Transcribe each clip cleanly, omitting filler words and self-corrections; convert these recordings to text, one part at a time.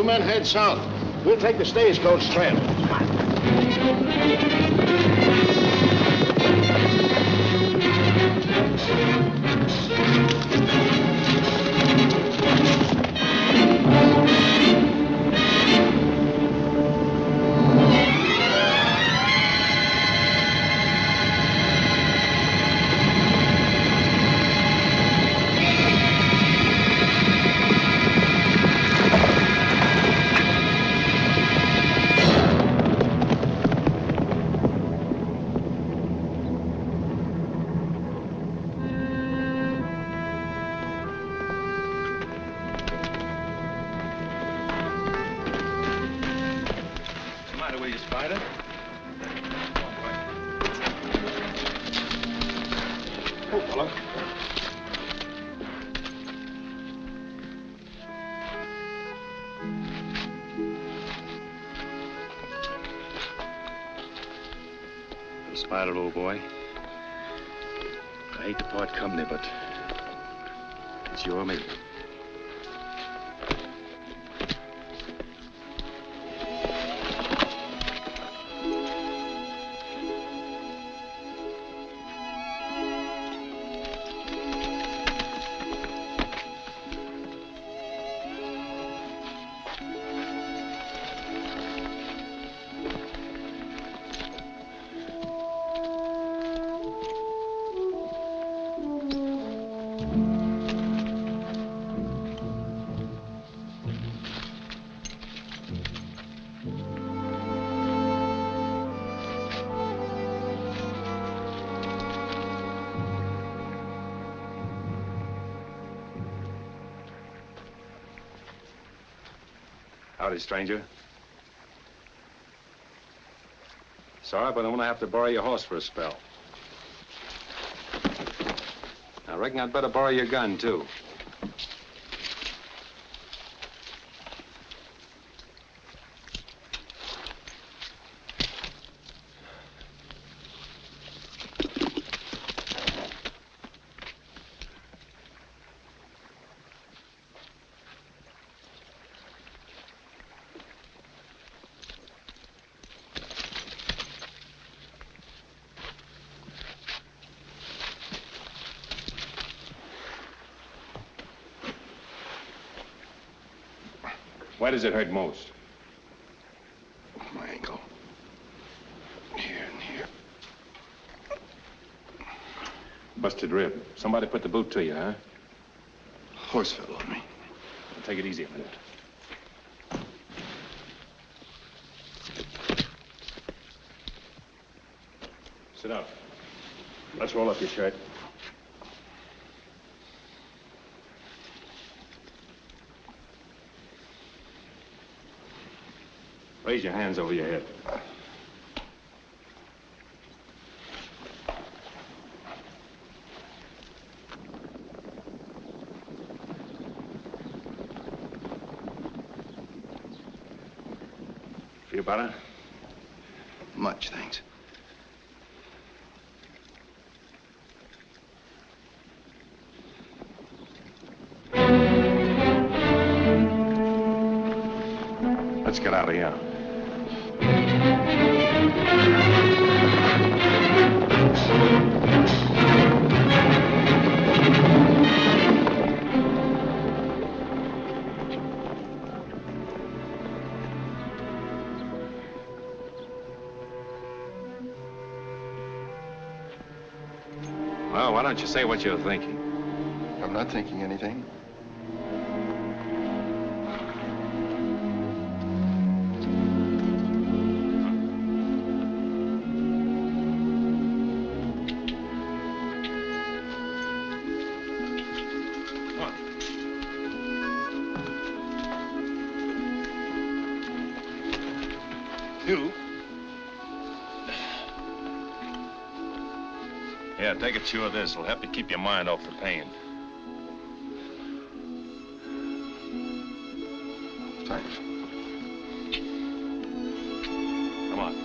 You men head south. We'll take the stagecoach trail. Come on. Spider, old boy. I hate to part company, but it's your me. Howdy, stranger. Sorry, but I'm gonna have to borrow your horse for a spell. I reckon I'd better borrow your gun, too. Where does it hurt most? My ankle. Here and here. Busted rib. Somebody put the boot to you, huh? Horse fell on me. Well, take it easy a minute. Sit up. Let's roll up your shirt. Raise your hands over your head. Feel better? Much, thanks. Let's get out of here. Well, why don't you say what you're thinking? I'm not thinking anything. Yeah, take a chew of this. It'll help you keep your mind off the pain. Thanks. Come on.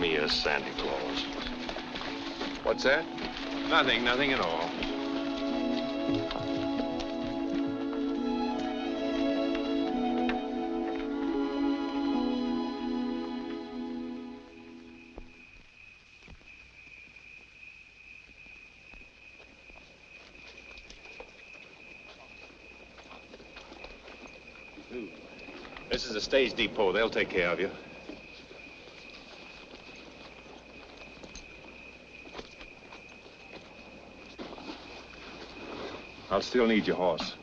Me a Santa Claus. What's that? Nothing at all. This is a stage depot. They'll take care of you. I'll still need your horse.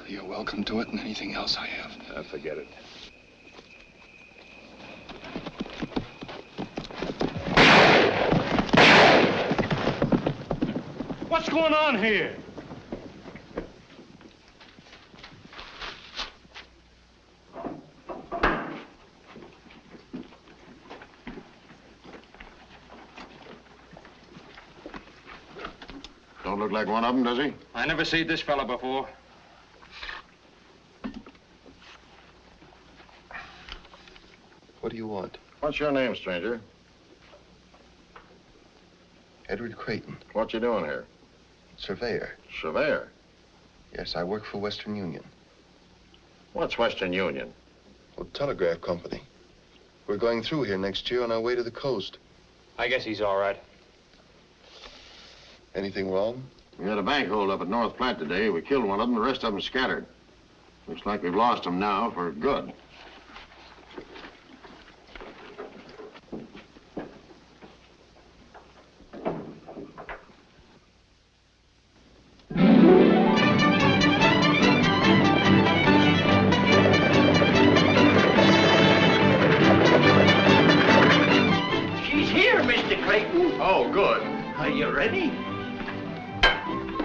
You're welcome to it and anything else I have. Forget it. What's going on here? Don't look like one of them, does he? I never seen this fella before. What do you want? What's your name, stranger? Edward Creighton, What you doing here? surveyor. Surveyor. Yes, I work for Western Union. What's Western Union? Well, Telegraph Company. We're going through here next year on our way to the coast. I guess he's all right. Anything wrong? We had a bank hold up at North Platte today. We killed one of them, the rest of them scattered. Looks like we've lost them now for good. She's here, Mr. Creighton. Oh, good. Are you ready?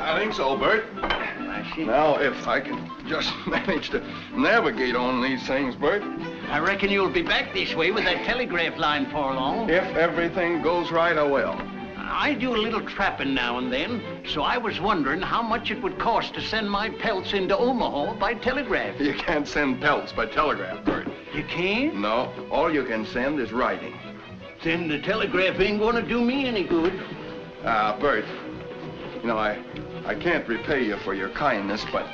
I think so, Bert. Now, if I can just manage to navigate on these things, Bert. I reckon you'll be back this way with that telegraph line for long. If everything goes right, I will. I do a little trapping now and then, so I was wondering how much it would cost to send my pelts into Omaha by telegraph. You can't send pelts by telegraph, Bert. You can't? No, all you can send is writing. Then the telegraph ain't gonna do me any good. Bert, you know, I can't repay you for your kindness, but,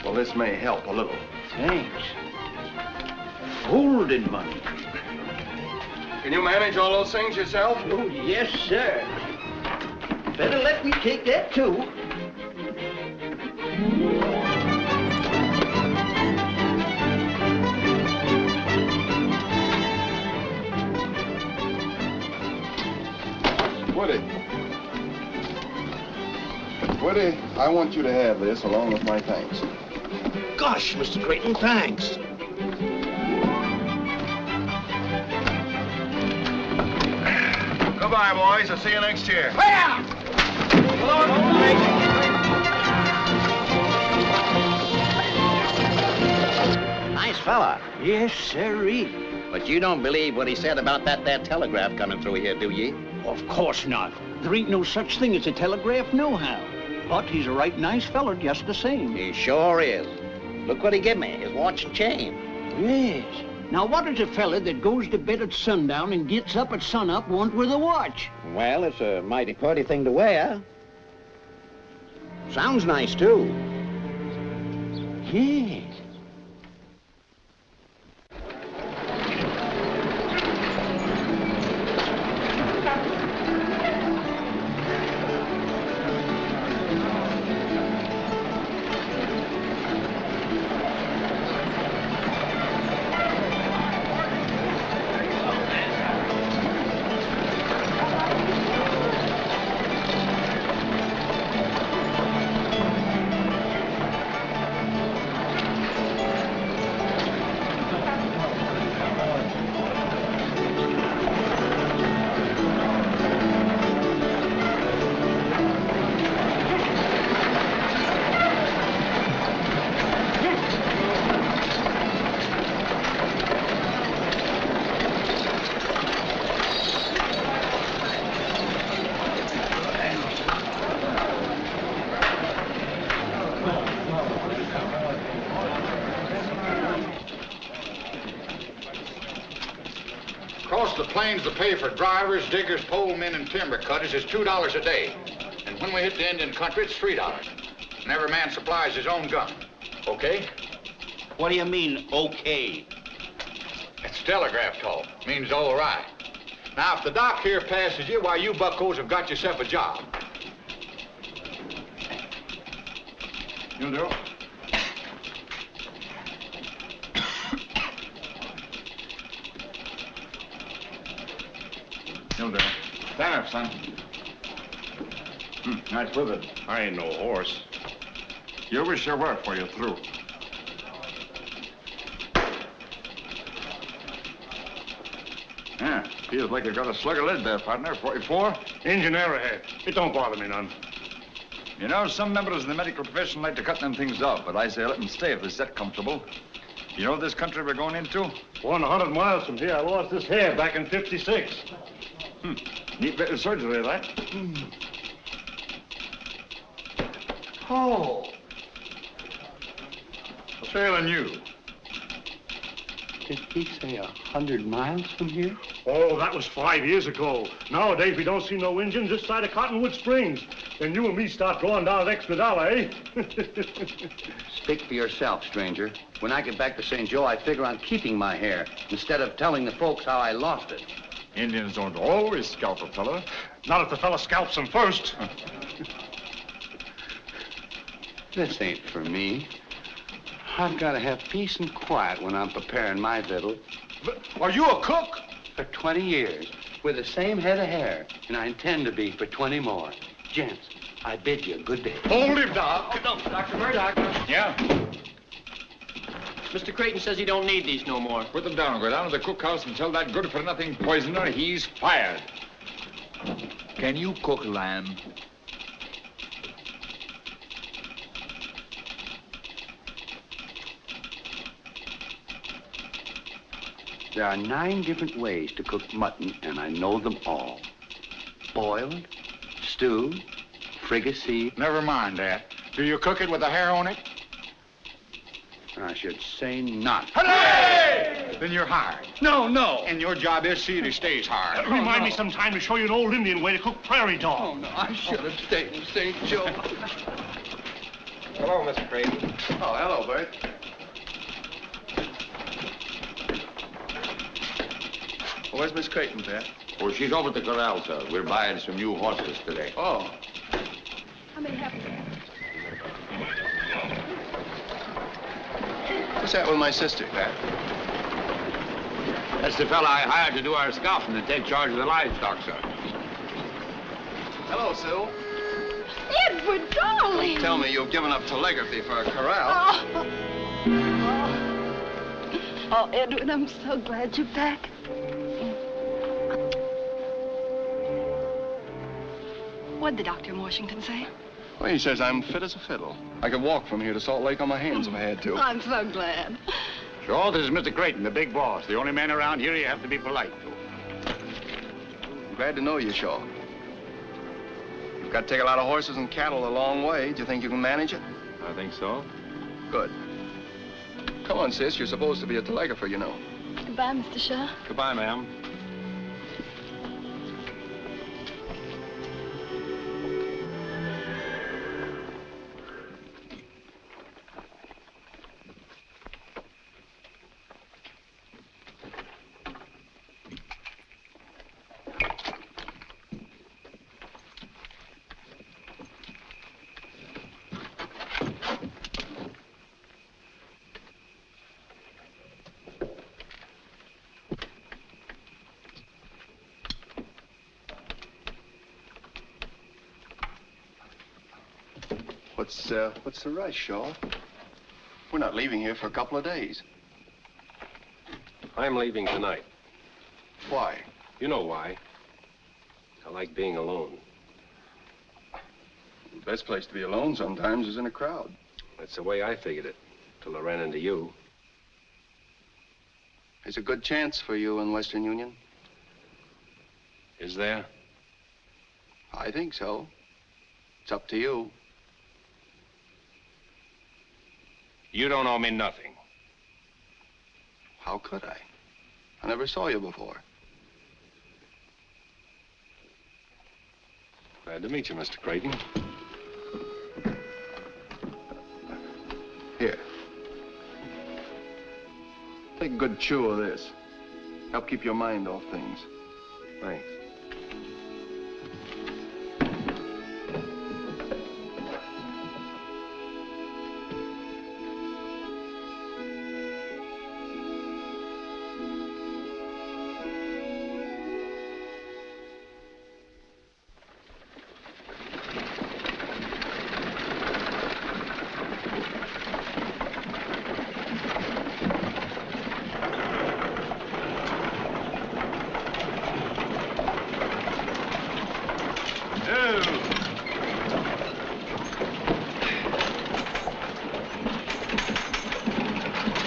well, this may help a little. Thanks. Holding money. Can you manage all those things yourself? Oh, yes, sir. Better let me take that, too. Woody, I want you to have this along with my thanks. Gosh, Mr. Creighton, thanks. Goodbye, boys. I'll see you next year. Nice fella. Yes, sirree. But you don't believe what he said about that there telegraph coming through here, do ye? Of course not. There ain't no such thing as a telegraph nohow. But he's a right nice feller just the same. He sure is. Look what he give me, his watch and chain. Yes. Now, what does a fella that goes to bed at sundown and gets up at sunup want with a watch? Well, it's a mighty pretty thing to wear. Sounds nice, too. Yes. Across the plains, the pay for drivers, diggers, pole men, and timber cutters is $2 a day. And when we hit the Indian country, it's $3. And every man supplies his own gun. Okay? What do you mean, okay? It's telegraph talk. Means all right. Now, if the doc here passes you, why, you buckos have got yourself a job. You do? Stand up, son. Nice with it. I ain't no horse. You wish you were before you're through. Yeah, feels like you've got a slug of lead there, partner. 44? Engine ahead. It don't bother me none. You know, some members of the medical profession like to cut them things off, but I say let them stay if they're that comfortable. You know this country we're going into? 100 miles from here, I lost this hair back in '56. Neat bit of surgery, that. Oh. What's ailing you? Did he say 100 miles from here? Oh, that was 5 years ago. Nowadays, we don't see no engines this side of Cottonwood Springs. Then you and me start drawing down an extra dollar, eh? Speak for yourself, stranger. When I get back to St. Joe, I figure on keeping my hair instead of telling the folks how I lost it. Indians don't always scalp a fella. Not if the fella scalps him first. This ain't for me. I've got to have peace and quiet when I'm preparing my victual. But are you a cook? For 20 years, with the same head of hair, and I intend to be for 20 more. Gents, I bid you a good day. Hold him, Doc. Dr. Murdoch. Yeah? Mr. Creighton says he don't need these no more. Put them down. Go down to the cookhouse and tell that good-for-nothing poisoner he's fired. Can you cook lamb? There are 9 different ways to cook mutton, and I know them all. Boiled, stewed, fricasseed. Never mind that. Do you cook it with the hair on it? I should say not. Hooray! Then you're hired. No, no. And your job is see that he stays hired. Remind me sometime to show you an old Indian way to cook prairie dog. Oh, no, I should have stayed in St. Joe. Hello, Mr. Creighton. Oh, hello, Bert. Where's Miss Creighton, Pat? Oh, she's over at the corral, sir. We're buying some new horses today. Oh. How many have What's that with my sister, Pat? That's the fella I hired to do our scouting and take charge of the livestock, sir. Hello, Sue. Edward, darling! Tell me you've given up telegraphy for a corral. Oh, Edward, I'm so glad you're back. What'd the doctor in Washington say? Well, he says I'm fit as a fiddle. I could walk from here to Salt Lake on my hands if I had to. I'm so glad. Sure, this is Mr. Creighton, the big boss. The only man around here you have to be polite to. I'm glad to know you, Shaw. You've got to take a lot of horses and cattle a long way. Do you think you can manage it? I think so. Good. Come on, sis. You're supposed to be a telegrapher, you know. Goodbye, Mr. Shaw. Goodbye, ma'am. What's the rush, Shaw? We're not leaving here for a couple of days. I'm leaving tonight. Why? You know why. I like being alone. The best place to be alone sometimes is in a crowd. That's the way I figured it, till I ran into you. There's a good chance for you in Western Union. Is there? I think so. It's up to you. You don't owe me nothing. How could I? I never saw you before. Glad to meet you, Mr. Creighton. Here. Take a good chew of this. Help keep your mind off things. Thanks.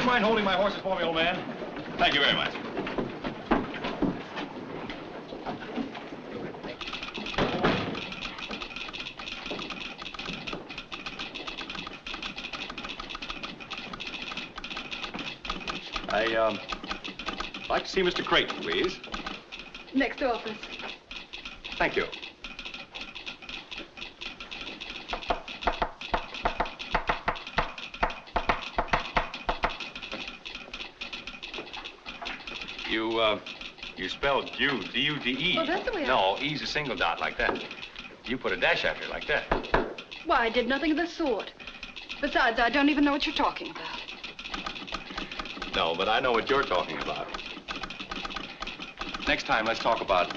mind holding my horses for me, old man? Thank you very much. I'd like to see Mr. Creighton, please. Next office. Thank you. You spelled Jude, D-U-D-E. Oh, that's the way No, E's a single dot like that. You put a dash after it like that. Why, I did nothing of the sort. Besides, I don't even know what you're talking about. No, but I know what you're talking about. Next time, let's talk about,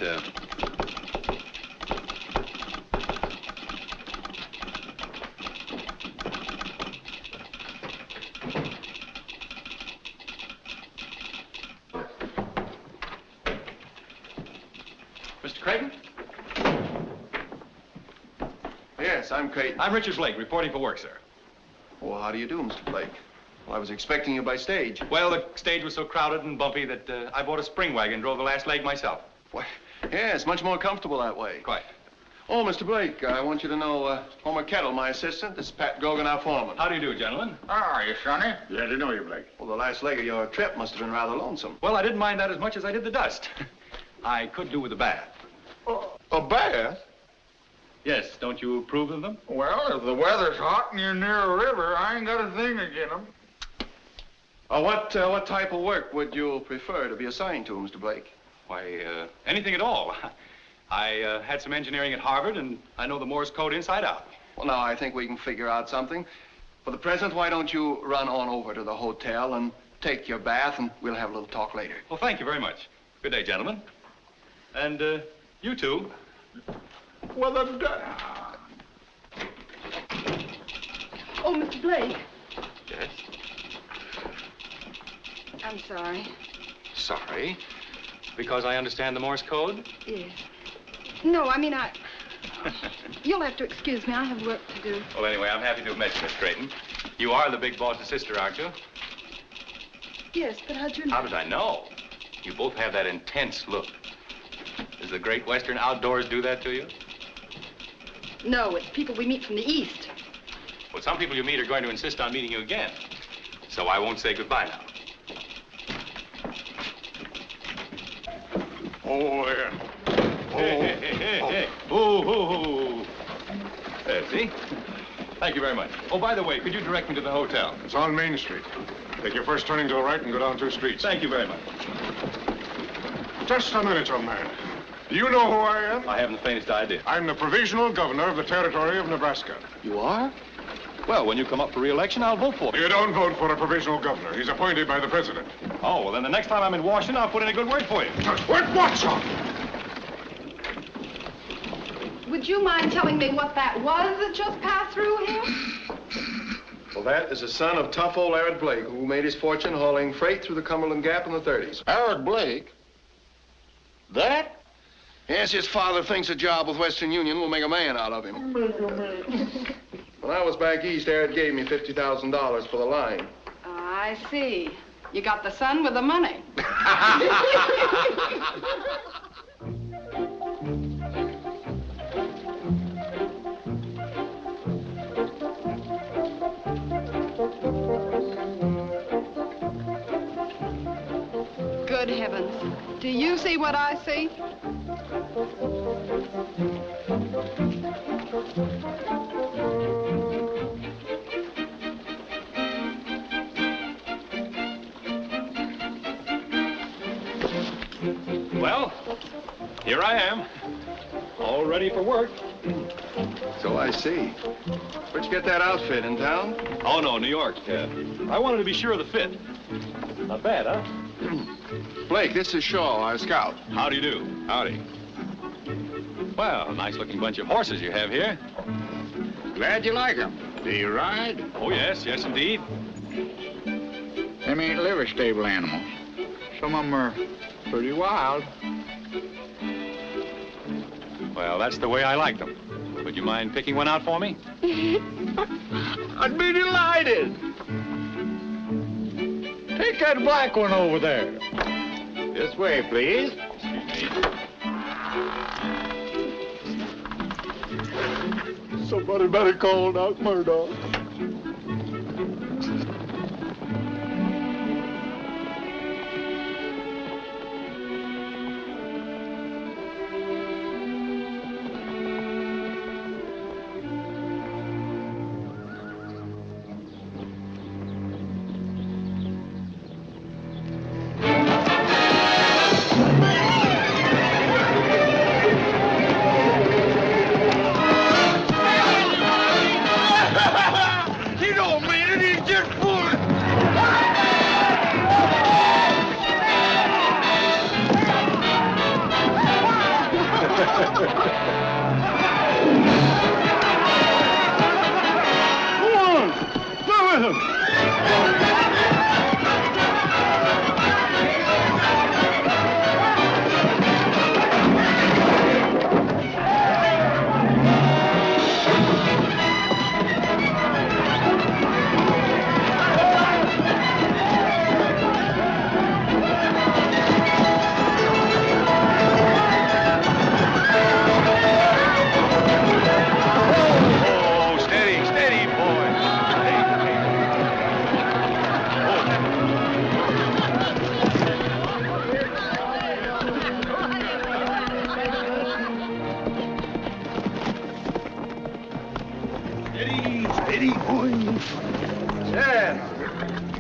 Mr. Creighton? Yes, I'm Creighton. I'm Richard Blake, reporting for work, sir. Well, how do you do, Mr. Blake? Well, I was expecting you by stage. Well, the stage was so crowded and bumpy that I bought a spring wagon and drove the last leg myself. Why, yeah, it's much more comfortable that way. Quite. Oh, Mr. Blake, I want you to know Homer Kettle, my assistant. This is Pat Grogan, our foreman. How do you do, gentlemen? How are you, Sonny? Glad to know you, Blake. Well, the last leg of your trip must have been rather lonesome. Well, I didn't mind that as much as I did the dust. I could do with a bath. A bath? Yes, don't you approve of them? Well, if the weather's hot and you're near a river, I ain't got a thing against them. What type of work would you prefer to be assigned to, Mr. Blake? Why, anything at all. I had some engineering at Harvard, and I know the Morse code inside out. Well, now, I think we can figure out something. For the present, why don't you run on over to the hotel and take your bath, and we'll have a little talk later. Well, thank you very much. Good day, gentlemen. And, you two. Well, Oh, Mr. Blake. Yes? I'm sorry. Sorry? Because I understand the Morse code? Yes. No, I mean, You'll have to excuse me. I have work to do. Well, anyway, I'm happy to have met you, Miss Creighton. You are the big boss's sister, aren't you? Yes, but how'd you know? How did I know? You both have that intense look. Does the great Western outdoors do that to you? No, it's people we meet from the East. Well, some people you meet are going to insist on meeting you again. So I won't say goodbye now. Oh, yeah. Hey. Oh. There, see? Thank you very much. Oh, by the way, could you direct me to the hotel? It's on Main Street. Take your first turning to the right and go down 2 streets. Thank you very much. Just a minute, young man. Do you know who I am? I haven't the faintest idea. I'm the provisional governor of the territory of Nebraska. You are? Well, when you come up for re-election, I'll vote for you. You don't vote for a provisional governor. He's appointed by the president. Oh, well, then the next time I'm in Washington, I'll put in a good word for you. What, son? Would you mind telling me what that was that just passed through here? Well, that is the son of tough old Edward Blake, who made his fortune hauling freight through the Cumberland Gap in the 30s. Edward Blake? That? Yes, his father thinks a job with Western Union will make a man out of him. When I was back east, Edward gave me $50,000 for the line. I see. You got the son with the money. Good heavens. Do you see what I see? Well, here I am, all ready for work. So I see. Where'd you get that outfit, in town? Oh, no, New York. I wanted to be sure of the fit. Not bad, huh? Blake, this is Shaw, our scout. How do you do? Howdy. Well, nice-looking bunch of horses you have here. Glad you like them. Do you ride? Oh, yes, indeed. Them ain't liver stable animals. Some of them are pretty wild. Well, that's the way I like them. Would you mind picking one out for me? I'd be delighted. that black one over there. This way, please. Somebody better call out Murdoch.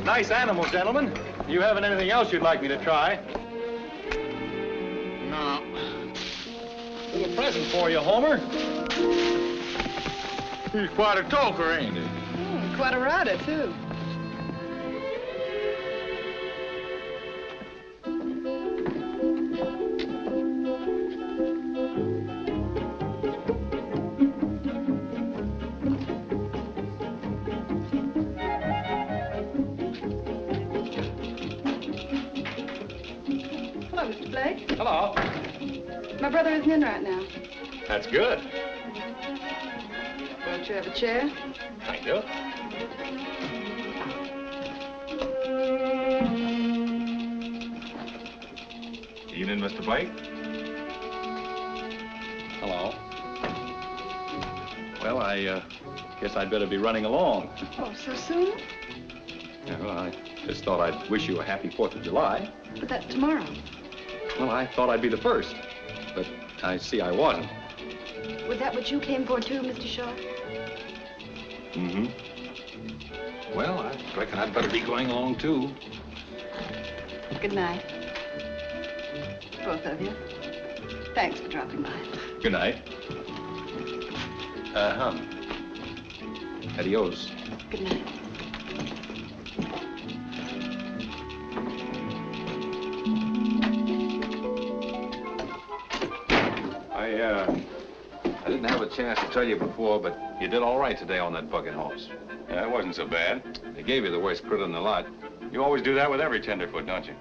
Nice animal, gentlemen. You haven't anything else you'd like me to try? No. Little present for you, Homer. He's quite a talker, ain't he? Quite a rider, too. Hello. My brother isn't in right now. That's good. Won't you have a chair? Thank you. Evening, Mr. Blake. Hello. Well, I guess I'd better be running along. Oh, so soon? Yeah, well, I just thought I'd wish you a happy 4th of July. But that's tomorrow. Well, I thought I'd be the first, but I see I wasn't. Was that what you came for, too, Mr. Shaw? Mm-hmm. Well, I reckon I'd better be going along, too. Good night. Both of you. Thanks for dropping by. Good night. Adios. Good night. I didn't have a chance to tell you before, but you did all right today on that bucking horse. Yeah, it wasn't so bad. They gave you the worst critter in the lot. You always do that with every tenderfoot, don't you?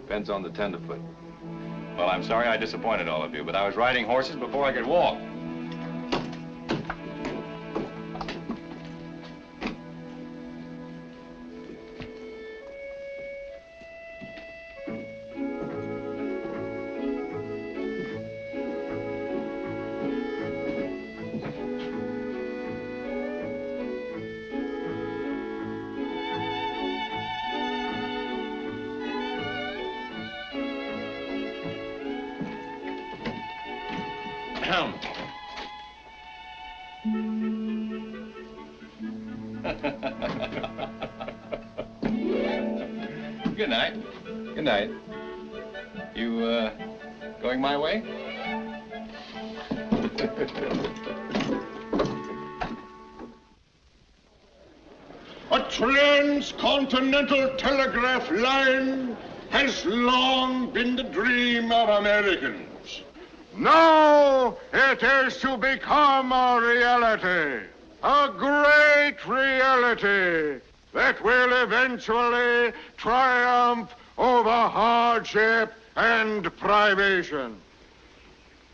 Depends on the tenderfoot. Well, I'm sorry I disappointed all of you, but I was riding horses before I could walk. Good night. Good night. You, going my way? A transcontinental telegraph line has long been the dream of Americans. Now it is to become a reality, a great reality that will eventually triumph over hardship and privation.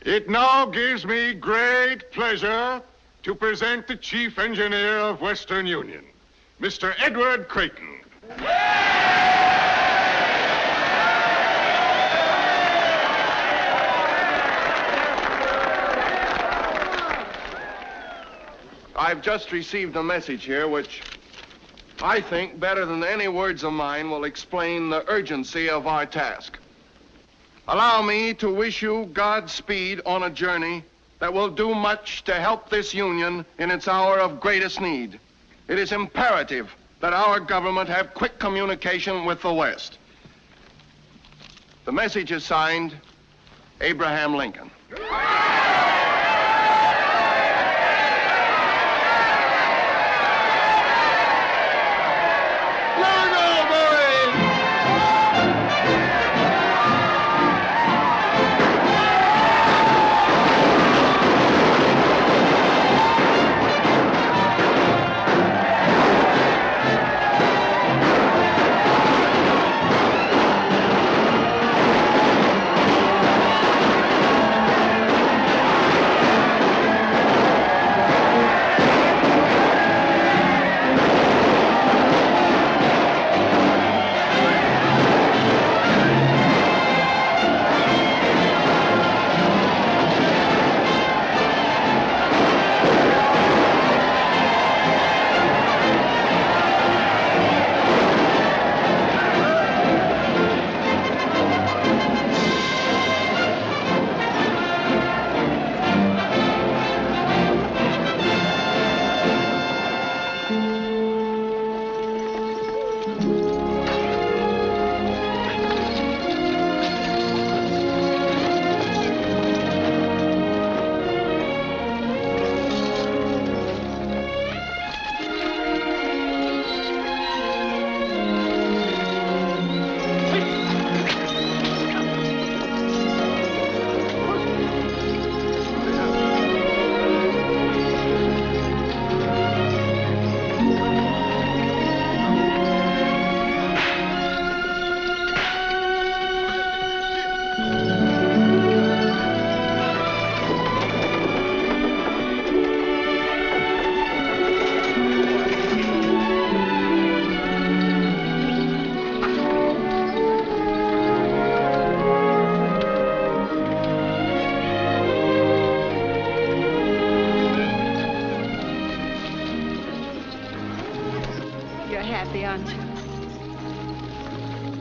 It now gives me great pleasure to present the Chief Engineer of Western Union, Mr. Edward Creighton. I've just received a message here which I think better than any words of mine will explain the urgency of our task. Allow me to wish you Godspeed on a journey that will do much to help this Union in its hour of greatest need. It is imperative that our government have quick communication with the West. The message is signed, Abraham Lincoln.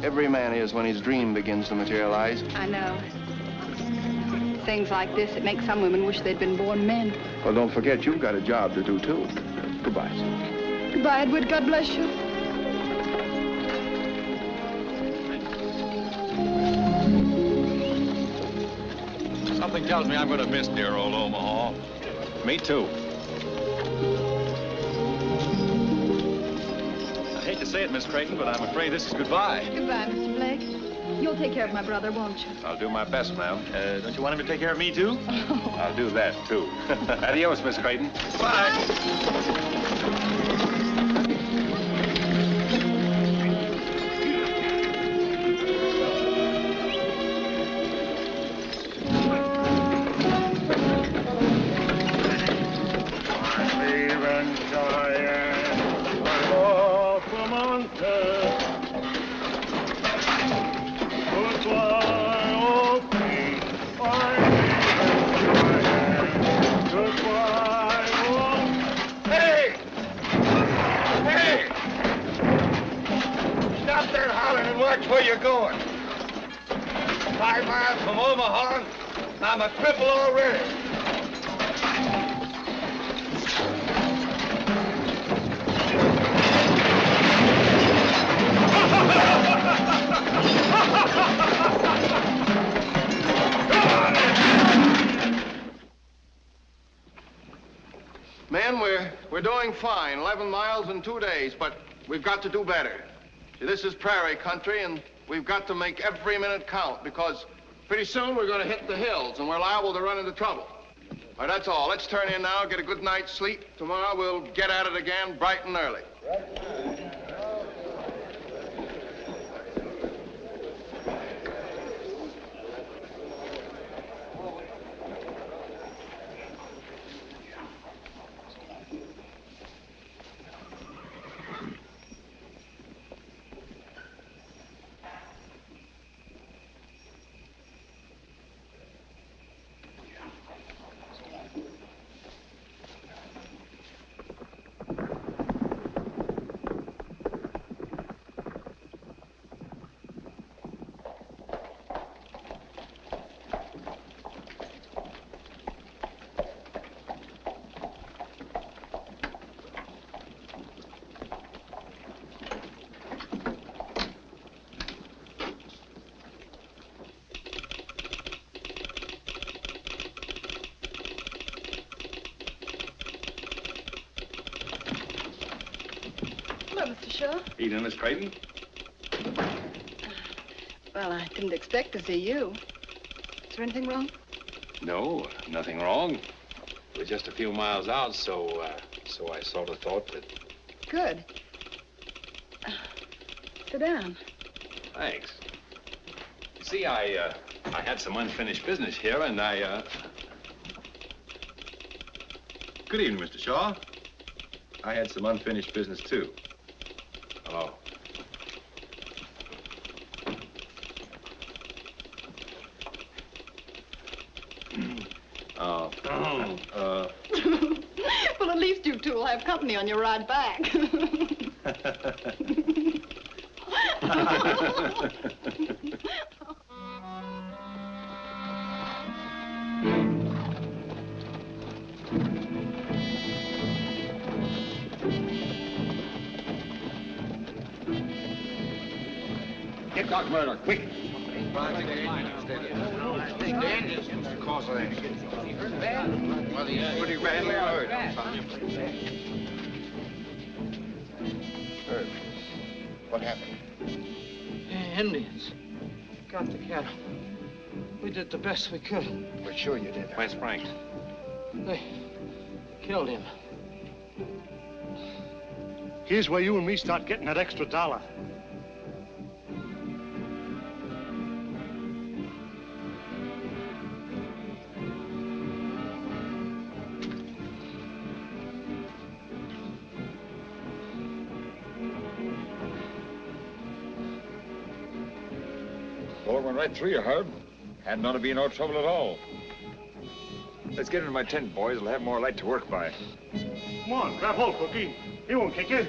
Every man is when his dream begins to materialize. I know. Things like this, it makes some women wish they'd been born men. Well, don't forget, you've got a job to do, too. Goodbye, sir. Goodbye, Edward. God bless you. Something tells me I'm going to miss dear old Omaha. Me, too. I hate to say it, Miss Creighton, but I'm afraid this is goodbye. Goodbye, Mr. Blake. You'll take care of my brother, won't you? I'll do my best, ma'am. Don't you want him to take care of me, too? Oh. I'll do that, too. Adios, Miss Creighton. Bye. Where you going? 5 miles from Omaha, and I'm a cripple already. Men, we're doing fine. 11 miles in 2 days, but we've got to do better. See, this is prairie country, and we've got to make every minute count, because pretty soon we're going to hit the hills, and we're liable to run into trouble. All right, that's all. Let's turn in now, get a good night's sleep. Tomorrow we'll get at it again bright and early. Mr. Shaw. Evening, Miss Creighton. Well, I didn't expect to see you. Is there anything wrong? No, nothing wrong. We're just a few miles out, so I sort of thought that... Good. Sit down. Thanks. You see, I had some unfinished business here, and Good evening, Mr. Shaw. I had some unfinished business, too. Hello. Well, at least you two will have company on your ride back. Get Doc Murdoch, quick. Well, he's pretty badly hurt. Irv, what happened? Indians. Got the cattle. We did the best we could. We're sure you did. Where's Frank? They killed him. Here's where you and me start getting that extra $1. Bullet went right through you, Herb. Hadn't ought to be no trouble at all. Let's get into my tent, boys. We'll have more light to work by. Come on, grab hold, Porky. He won't kick you.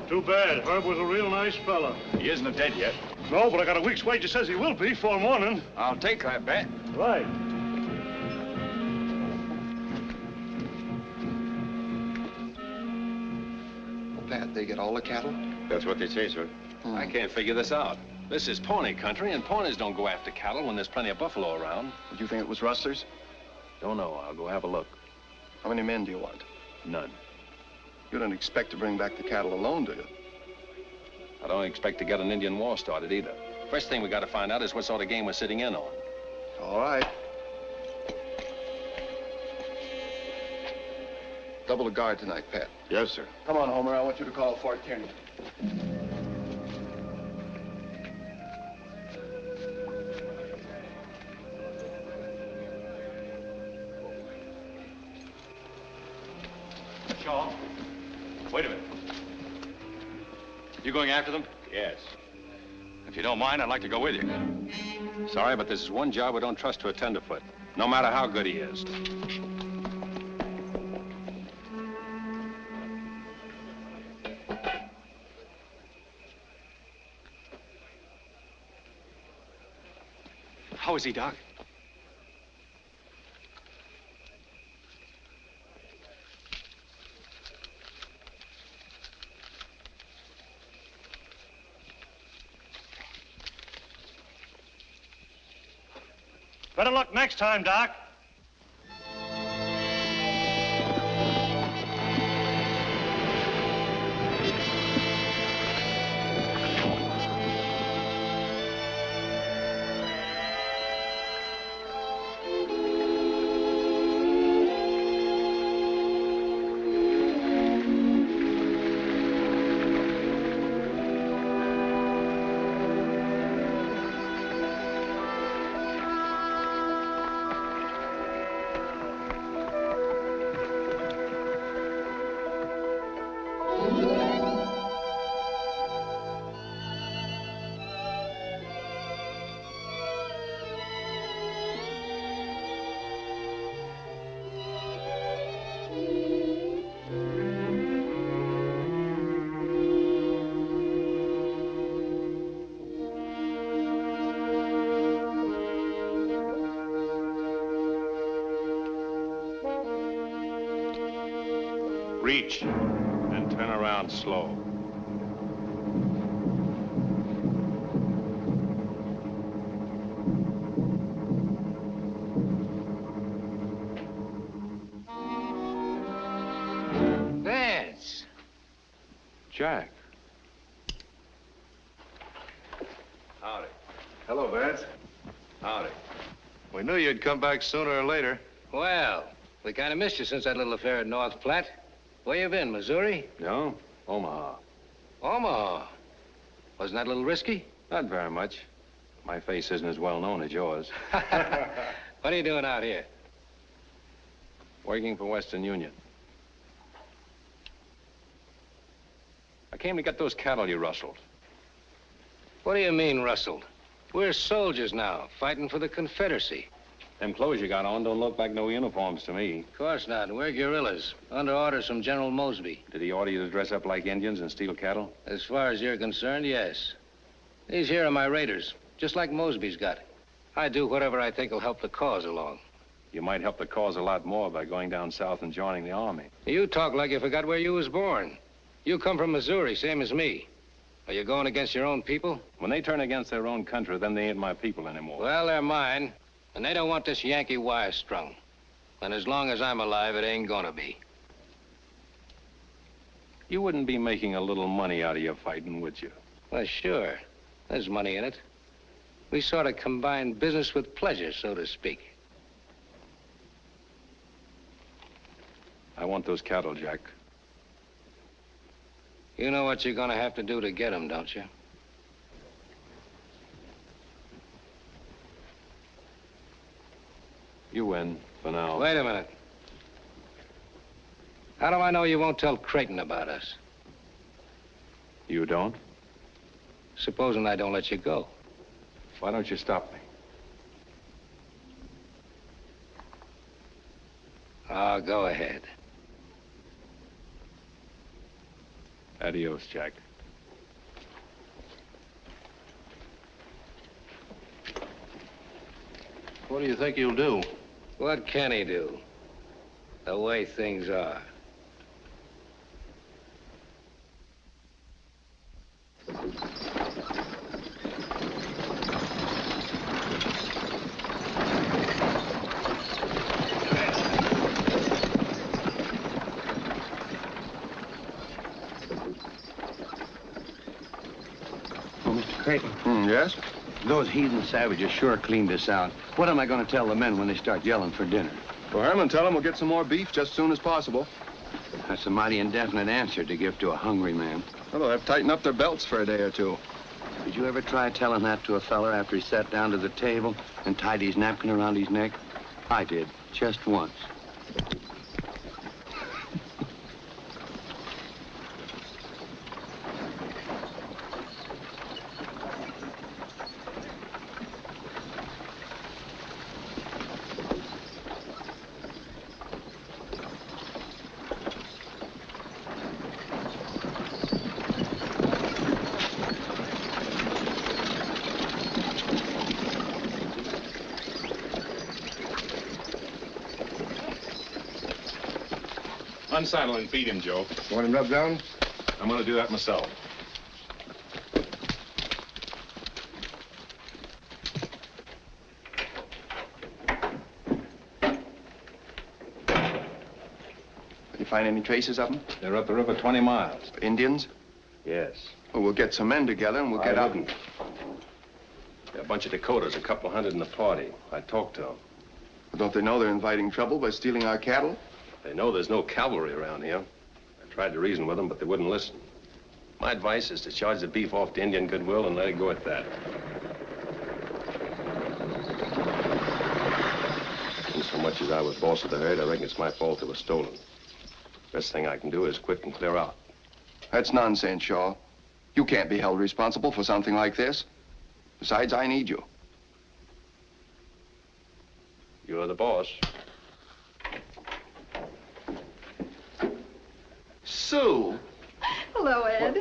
Too bad. Herb was a real nice fella. He isn't dead yet. No, but I got a week's wages says he will be before morning. I'll take that bet. Right. Pat, they get all the cattle? That's what they say, sir. I can't figure this out. This is Pawnee country, and Pawnees don't go after cattle when there's plenty of buffalo around. Would you think it was rustlers? Don't know. I'll go have a look. How many men do you want? None. You don't expect to bring back the cattle alone, do you? I don't expect to get an Indian war started either. First thing we got to find out is what sort of game we're sitting in on. All right. Double the guard tonight, Pat. Yes, sir. Come on, Homer. I want you to call Fort Kearney. Shaw, wait a minute. You going after them? Yes. If you don't mind, I'd like to go with you. Sorry, but this is one job we don't trust to a tenderfoot, no matter how good he is. How is he, Doc? Better luck next time, Doc. Reach and turn around slow. Jack. Howdy. Hello, Vance. Howdy. We knew you'd come back sooner or later. Well, we kind of missed you since that little affair at North Platte. Where you been, Missouri? No, Omaha. Omaha. Wasn't that a little risky? Not very much. My face isn't as well known as yours. What are you doing out here? Working for Western Union. I came to get those cattle you rustled. What do you mean, rustled? We're soldiers now, fighting for the Confederacy. Them clothes you got on don't look like no uniforms to me. Of course not. We're guerrillas, under orders from General Mosby. Did he order you to dress up like Indians and steal cattle? As far as you're concerned, yes. These here are my raiders, just like Mosby's got. I do whatever I think will help the cause along. You might help the cause a lot more by going down south and joining the army. You talk like you forgot where you was born. You come from Missouri, same as me. Are you going against your own people? When they turn against their own country, then they ain't my people anymore. Well, they're mine, and they don't want this Yankee wire strung. And as long as I'm alive, it ain't gonna be. You wouldn't be making a little money out of your fighting, would you? Well, sure. There's money in it. We sort of combine business with pleasure, so to speak. I want those cattle, Jack. You know what you're gonna have to do to get them, don't you? You win, for now. Wait a minute. How do I know you won't tell Creighton about us? You don't? Supposing I don't let you go. Why don't you stop me? Oh, go ahead. Adios, Jack. What do you think he'll do? What can he do? The way things are. Creighton. Yes? Those heathen savages sure cleaned us out. What am I going to tell the men when they start yelling for dinner? Go home and tell them we'll get some more beef just as soon as possible. That's a mighty indefinite answer to give to a hungry man. Well, they'll have to tighten up their belts for a day or two. Did you ever try telling that to a feller after he sat down to the table and tied his napkin around his neck? I did, just once. Unsaddle and feed him, Joe. Want him rubbed down? I'm gonna do that myself. You find any traces of them? They're up the river 20 miles. Indians? Yes. Well, we'll get some men together and we'll get out. There are a bunch of Dakotas, a couple hundred in the party. I talked to them. Don't they know they're inviting trouble by stealing our cattle? They know there's no cavalry around here. I tried to reason with them, but they wouldn't listen. My advice is to charge the beef off to Indian goodwill and let it go at that. And so much as I was boss of the herd, I reckon it's my fault they were stolen. Best thing I can do is quit and clear out. That's nonsense, Shaw. You can't be held responsible for something like this. Besides, I need you. You're the boss. Sue. Hello, Ed.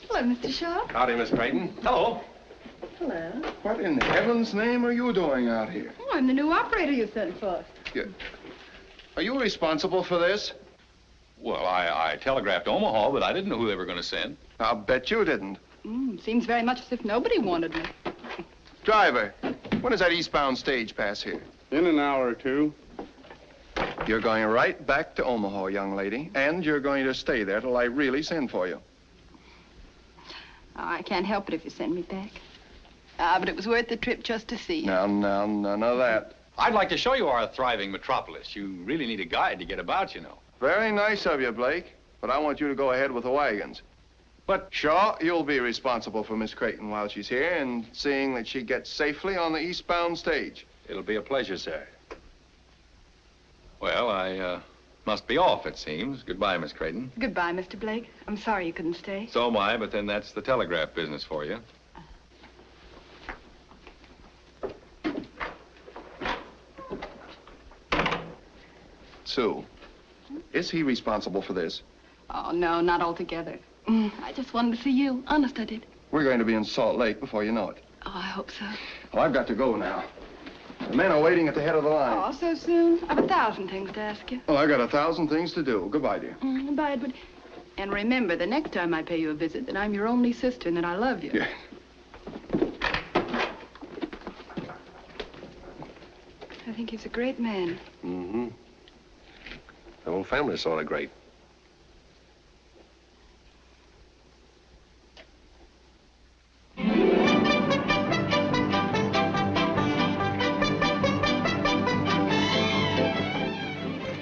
Hello, Mr. Shaw. Howdy, Miss Creighton. Hello. Hello. What in heaven's name are you doing out here? Oh, I'm the new operator you sent for. Are you responsible for this? Well, I telegraphed Omaha, but I didn't know who they were going to send. I'll bet you didn't. Seems very much as if nobody wanted me. Driver, when does that eastbound stage pass here? In an hour or two. You're going right back to Omaha, young lady, and you're going to stay there till I really send for you. Oh, I can't help it if you send me back. But it was worth the trip just to see you. Now, none of that. I'd like to show you our thriving metropolis. You really need a guide to get about, you know. Very nice of you, Blake, but I want you to go ahead with the wagons. But, Shaw, you'll be responsible for Miss Creighton while she's here and seeing that she gets safely on the eastbound stage. It'll be a pleasure, sir. Well, I must be off, it seems. Goodbye, Miss Creighton. Goodbye, Mr. Blake. I'm sorry you couldn't stay. So am I, but then that's the telegraph business for you. Sue, is he responsible for this? Oh, no, not altogether. I just wanted to see you. Honest, I did. We're going to be in Salt Lake before you know it. Oh, I hope so. Well, I've got to go now. The men are waiting at the head of the line. Oh, so soon? I've 1,000 things to ask you. Well, I've got 1,000 things to do. Goodbye, dear. Goodbye, Edward. And remember, the next time I pay you a visit, that I'm your only sister and that I love you. Yeah. I think he's a great man. Mm-hmm. The whole family's sort of great.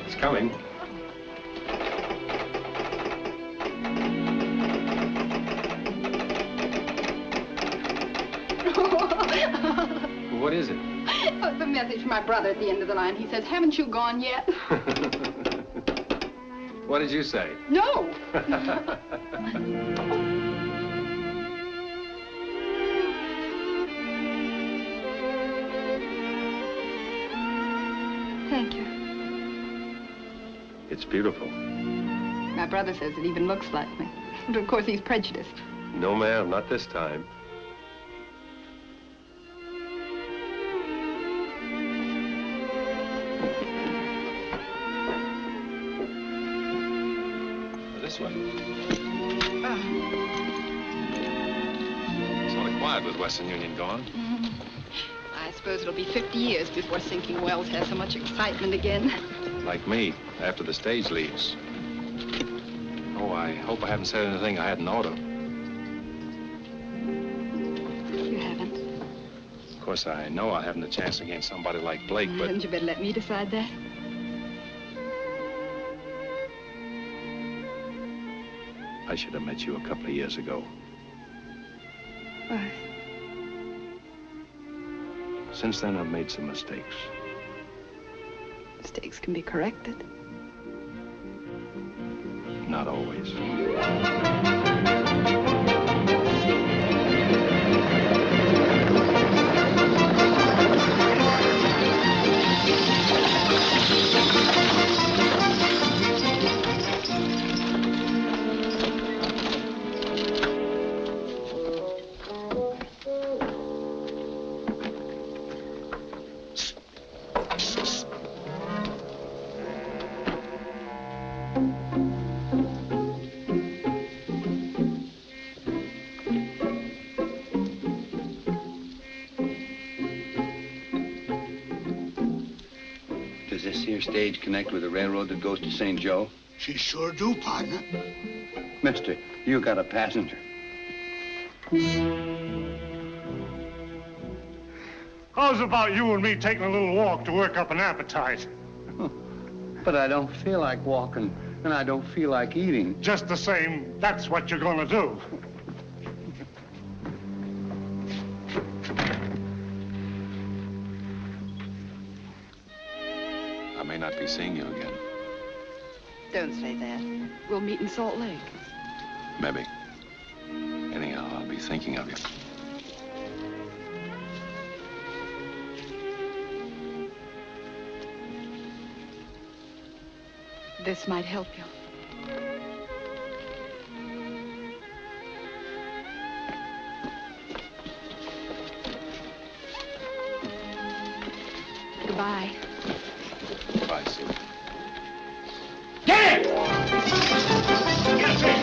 It's coming. What is it? Oh, it's a message from my brother at the end of the line. He says, haven't you gone yet? What did you say? No. Thank you. It's beautiful. My brother says it even looks like me. But of course, he's prejudiced. No, ma'am, not this time. This way. Sort of quiet with Western Union gone. I suppose it'll be 50 years before sinking wells has so much excitement again. Like me, after the stage leaves. Oh, I hope I haven't said anything I hadn't ought to. You haven't. Of course, I know I haven't a chance against somebody like Blake, but... Hadn't you better let me decide that? I should have met you a couple of years ago. Why? Since then, I've made some mistakes. Mistakes can be corrected. Not always. Does this here stage connect with the railroad that goes to St. Joe? She sure do, partner. Mister, you got a passenger. How's about you and me taking a little walk to work up an appetite? But I don't feel like walking, and I don't feel like eating. Just the same, that's what you're gonna do. I may not be seeing you again. Don't say that. We'll meet in Salt Lake. Maybe. Anyhow, I'll be thinking of you. This might help you. Goodbye. Bye, Sue. Get it! Get it!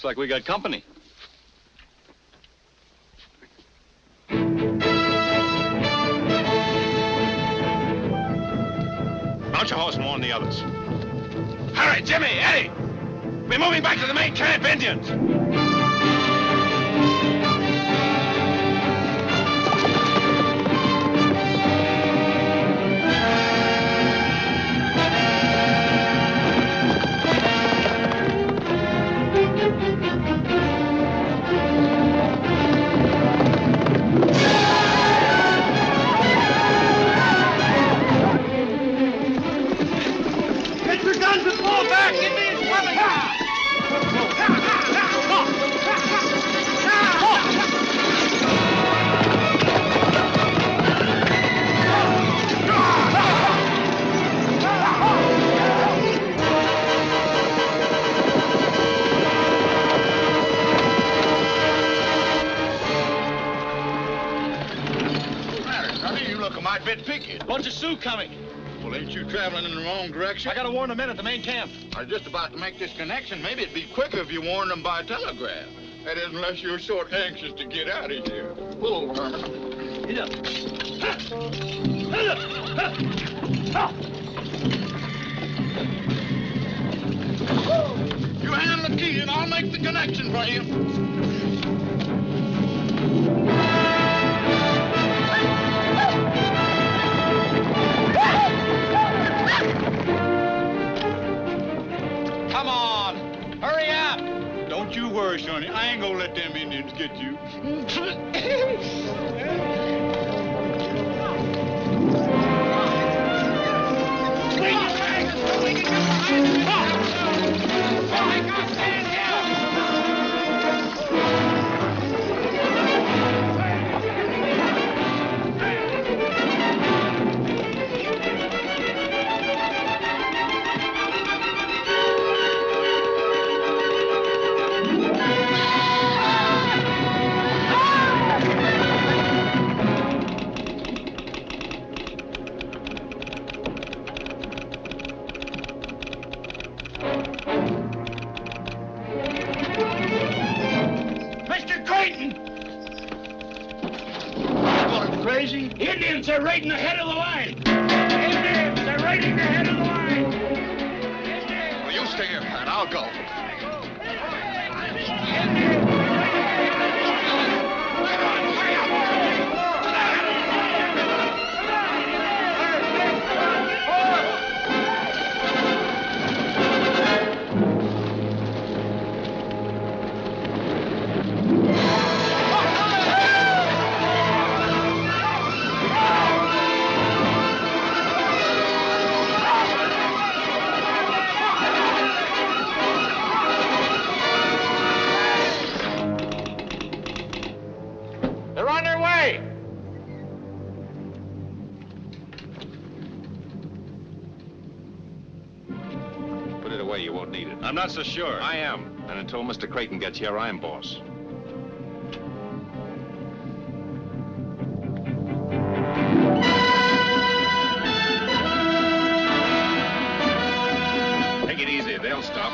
Looks like we got company. Mount your horse and warn the others. Hurry, Jimmy, Eddie! We're moving back to the main camp, Indians! Get your guns and fall back! Indians coming! You look a mighty bit picky. Bunch of Sioux coming. Well, ain't you traveling in the wrong direction? I gotta warn the men at the main camp. I was just about to make this connection. Maybe it'd be quicker if you warned them by telegraph. That is, unless you're sort anxious to get out of here. Little hermit. Get up. You handle the key and I'll make the connection for you. Come on. Hurry up. Don't you worry, Sonny. I ain't gonna let them Indians get you. Mr. Creighton! Going crazy? Indians are raiding the head of the line! Indians are raiding the head of the line! Well, you stay here, Pat. I'll go. They're on their way! Put it away, you won't need it. I'm not so sure. I am. And until Mr. Creighton gets here, I'm boss. Take it easy, they'll stop.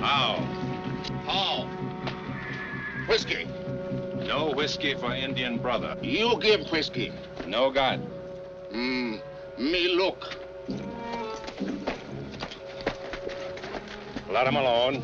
How? Whiskey. No whiskey for Indian brother. You give whiskey. No God. Me look. Let him alone.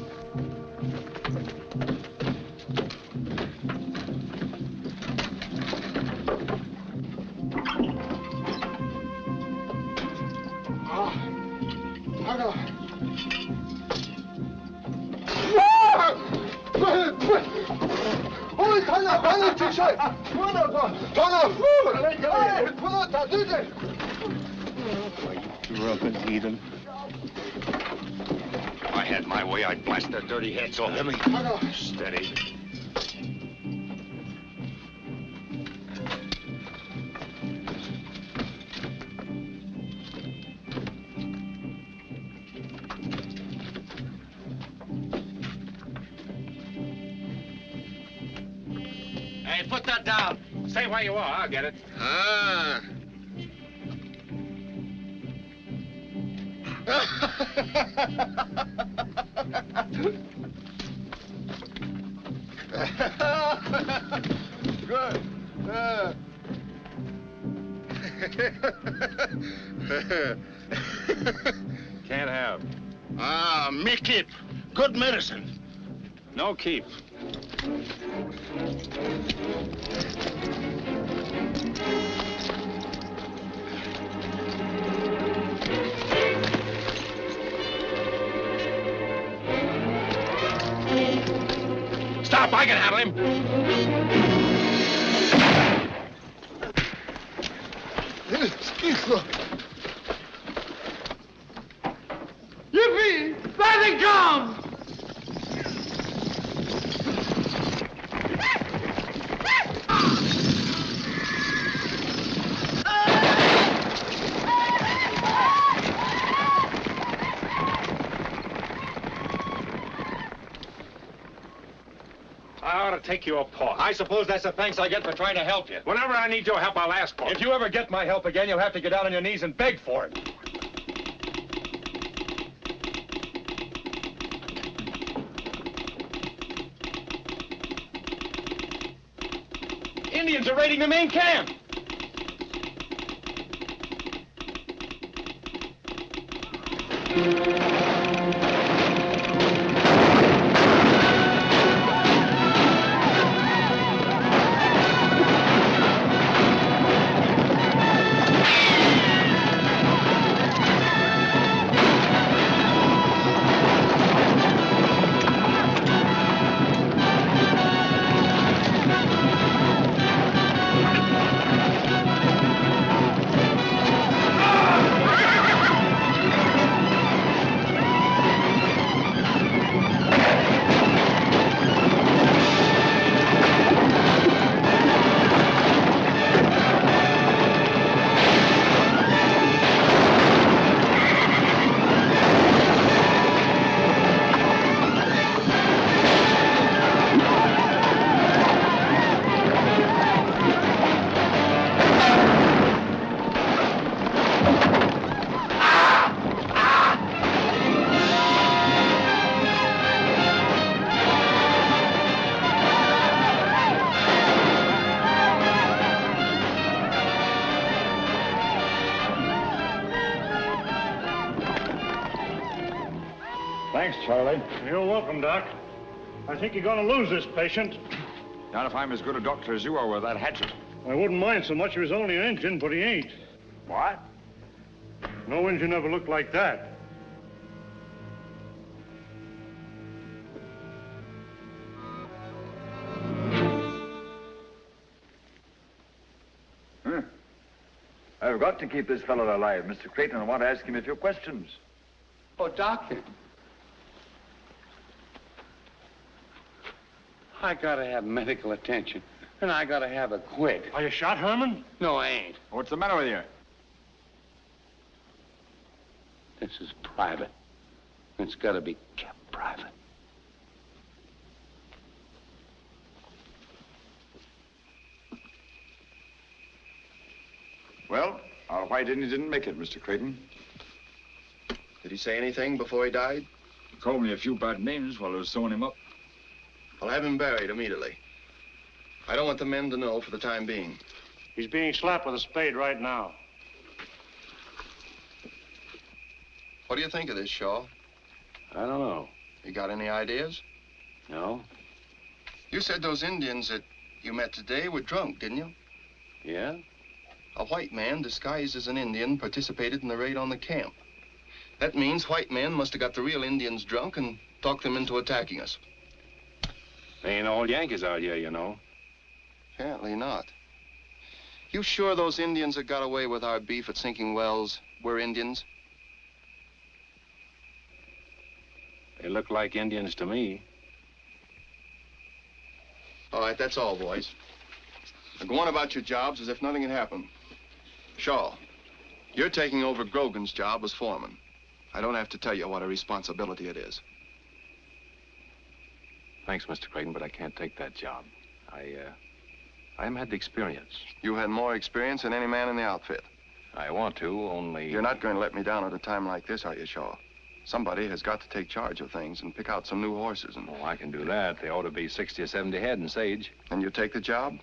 Drunken heathen. If I had my way, I'd blast their dirty heads off. Steady. Slade. Put that down. Stay where you are. I'll get it. Ah. Good. Can't have. Ah, me keep. Good medicine. No keep. Stop! I can handle him. Yippee! There they come! I ought to take you a paw. I suppose that's the thanks I get for trying to help you. Whenever I need your help, I'll ask for it. If you ever get my help again, you'll have to get down on your knees and beg for it. Indians are raiding the main camp. Thanks, Charlie. You're welcome, Doc. I think you're going to lose this patient. Not if I'm as good a doctor as you are with that hatchet. I wouldn't mind so much if he was only an Injun, but he ain't. What? No Injun ever looked like that. I've got to keep this fellow alive. Mr. Creighton, I want to ask him a few questions. Oh, Doctor. I gotta have medical attention, and I gotta have it quick. Are you shot, Herman? No, I ain't. What's the matter with you? This is private. It's gotta be kept private. Well, our white Indian didn't make it, Mr. Creighton. Did he say anything before he died? He called me a few bad names while I was sewing him up. I'll have him buried immediately. I don't want the men to know for the time being. He's being slapped with a spade right now. What do you think of this, Shaw? I don't know. You got any ideas? No? You said those Indians that you met today were drunk, didn't you? Yeah? A white man disguised as an Indian participated in the raid on the camp. That means white men must have got the real Indians drunk and talked them into attacking us. They ain't all Yankees out here, you know. Apparently not. You sure those Indians that got away with our beef at Sinking Wells were Indians? They look like Indians to me. All right, that's all, boys. Now go on about your jobs as if nothing had happened. Shaw, you're taking over Grogan's job as foreman. I don't have to tell you what a responsibility it is. Thanks, Mr. Creighton, but I can't take that job. I haven't had the experience. You had more experience than any man in the outfit. I want to, only... You're not going to let me down at a time like this, are you, Shaw? Somebody has got to take charge of things and pick out some new horses. And... Oh, I can do that. They ought to be 60 or 70 head in Sage. And you take the job?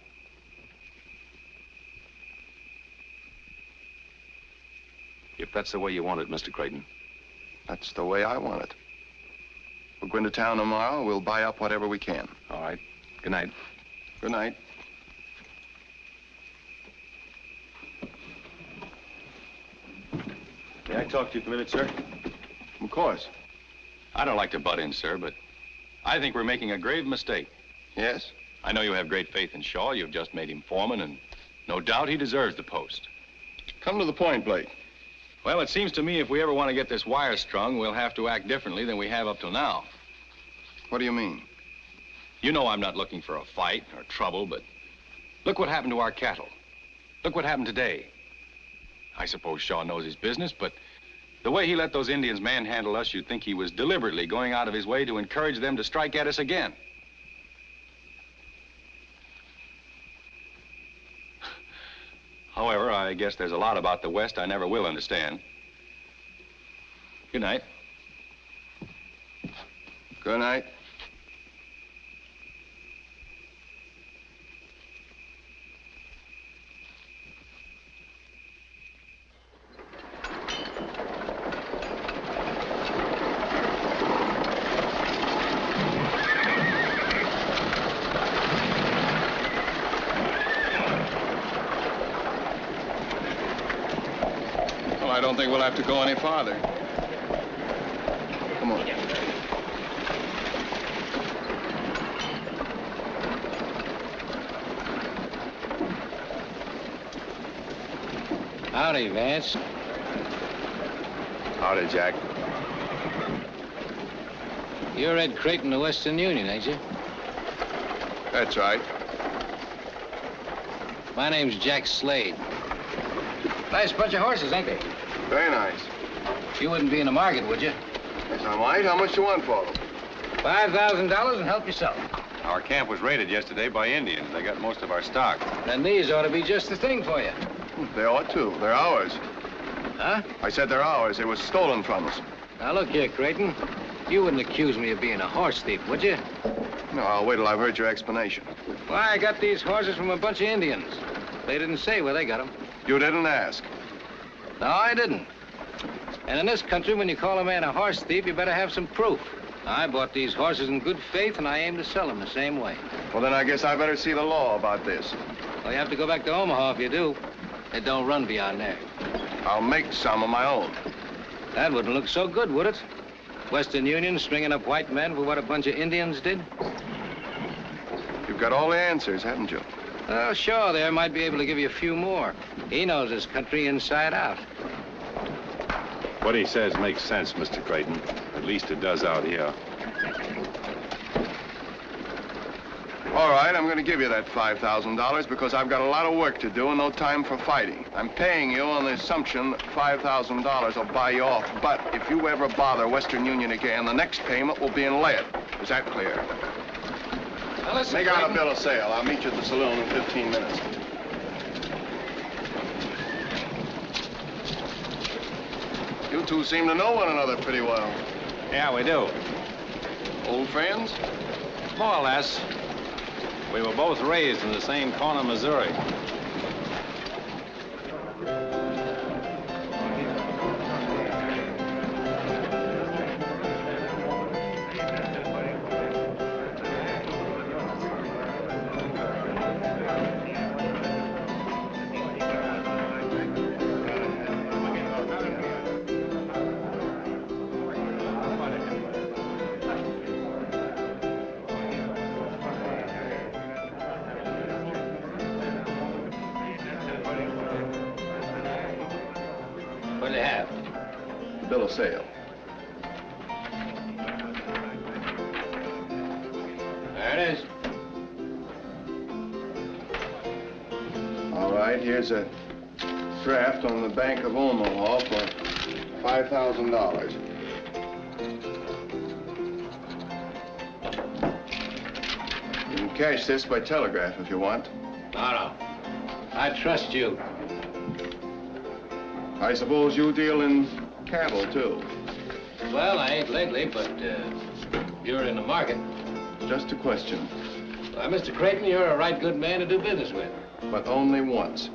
If that's the way you want it, Mr. Creighton. That's the way I want it. We'll go into town tomorrow. We'll buy up whatever we can. All right. Good night. Good night. May I talk to you for a minute, sir? Of course. I don't like to butt in, sir, but I think we're making a grave mistake. Yes? I know you have great faith in Shaw. You've just made him foreman, and no doubt he deserves the post. Come to the point, Blake. Well, it seems to me if we ever want to get this wire strung, we'll have to act differently than we have up till now. What do you mean? You know I'm not looking for a fight or trouble, but look what happened to our cattle. Look what happened today. I suppose Shaw knows his business, but the way he let those Indians manhandle us, you'd think he was deliberately going out of his way to encourage them to strike at us again. However, I guess there's a lot about the West I never will understand. Good night. Good night. I don't think we'll have to go any farther. Come on. Howdy, Vance. Howdy, Jack. You're Ed Creighton of Western Union, ain't you? That's right. My name's Jack Slade. Nice bunch of horses, ain't they? Very nice. You wouldn't be in the market, would you? Yes, I might. How much do you want for them? $5,000 and help yourself. Our camp was raided yesterday by Indians. They got most of our stock. Then these ought to be just the thing for you. They ought to. They're ours. Huh? I said they're ours. They were stolen from us. Now, look here, Creighton. You wouldn't accuse me of being a horse thief, would you? No, I'll wait till I've heard your explanation. Why, I got these horses from a bunch of Indians. They didn't say where they got them. You didn't ask. No, I didn't. And in this country, when you call a man a horse thief, you better have some proof. I bought these horses in good faith, and I aim to sell them the same way. Well, then I guess I better see the law about this. Well, you have to go back to Omaha if you do. It don't run beyond there. I'll make some of my own. That wouldn't look so good, would it? Western Union stringing up white men for what a bunch of Indians did? You've got all the answers, haven't you? Well, Shaw there might be able to give you a few more. He knows this country inside out. What he says makes sense, Mr. Creighton. At least it does out here. All right, I'm going to give you that $5,000 because I've got a lot of work to do and no time for fighting. I'm paying you on the assumption that $5,000 will buy you off. But if you ever bother Western Union again, the next payment will be in lead. Is that clear? Now listen, Make out a bill of sale. I'll meet you at the saloon in 15 minutes. You two seem to know one another pretty well. Yeah, we do. Old friends? More or less. We were both raised in the same corner of Missouri. What do you have? The bill of sale. There it is. All right, here's a draft on the Bank of Omaha for $5,000. You can cash this by telegraph if you want. No. I trust you. I suppose you deal in cattle, too. Well, I ain't lately, but you're in the market. Just a question. Why, Mr. Creighton, you're a right good man to do business with. But only once.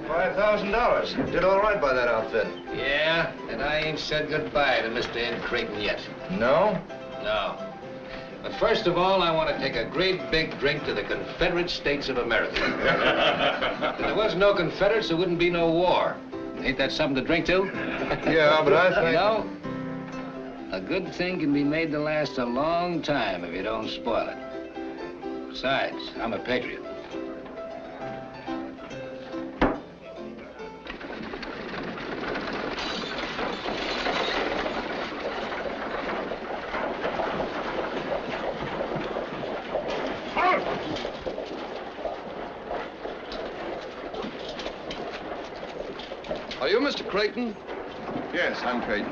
$5,000. Did all right by that outfit. Yeah, and I ain't said goodbye to Mr. Ed Creighton yet. No? No. But first of all, I want to take a great big drink to the Confederate States of America. If there was no Confederates, there wouldn't be no war. Ain't that something to drink to? Yeah, but I think... You know, a good thing can be made to last a long time if you don't spoil it. Besides, I'm a patriot. Are you Mr. Creighton? Yes, I'm Creighton.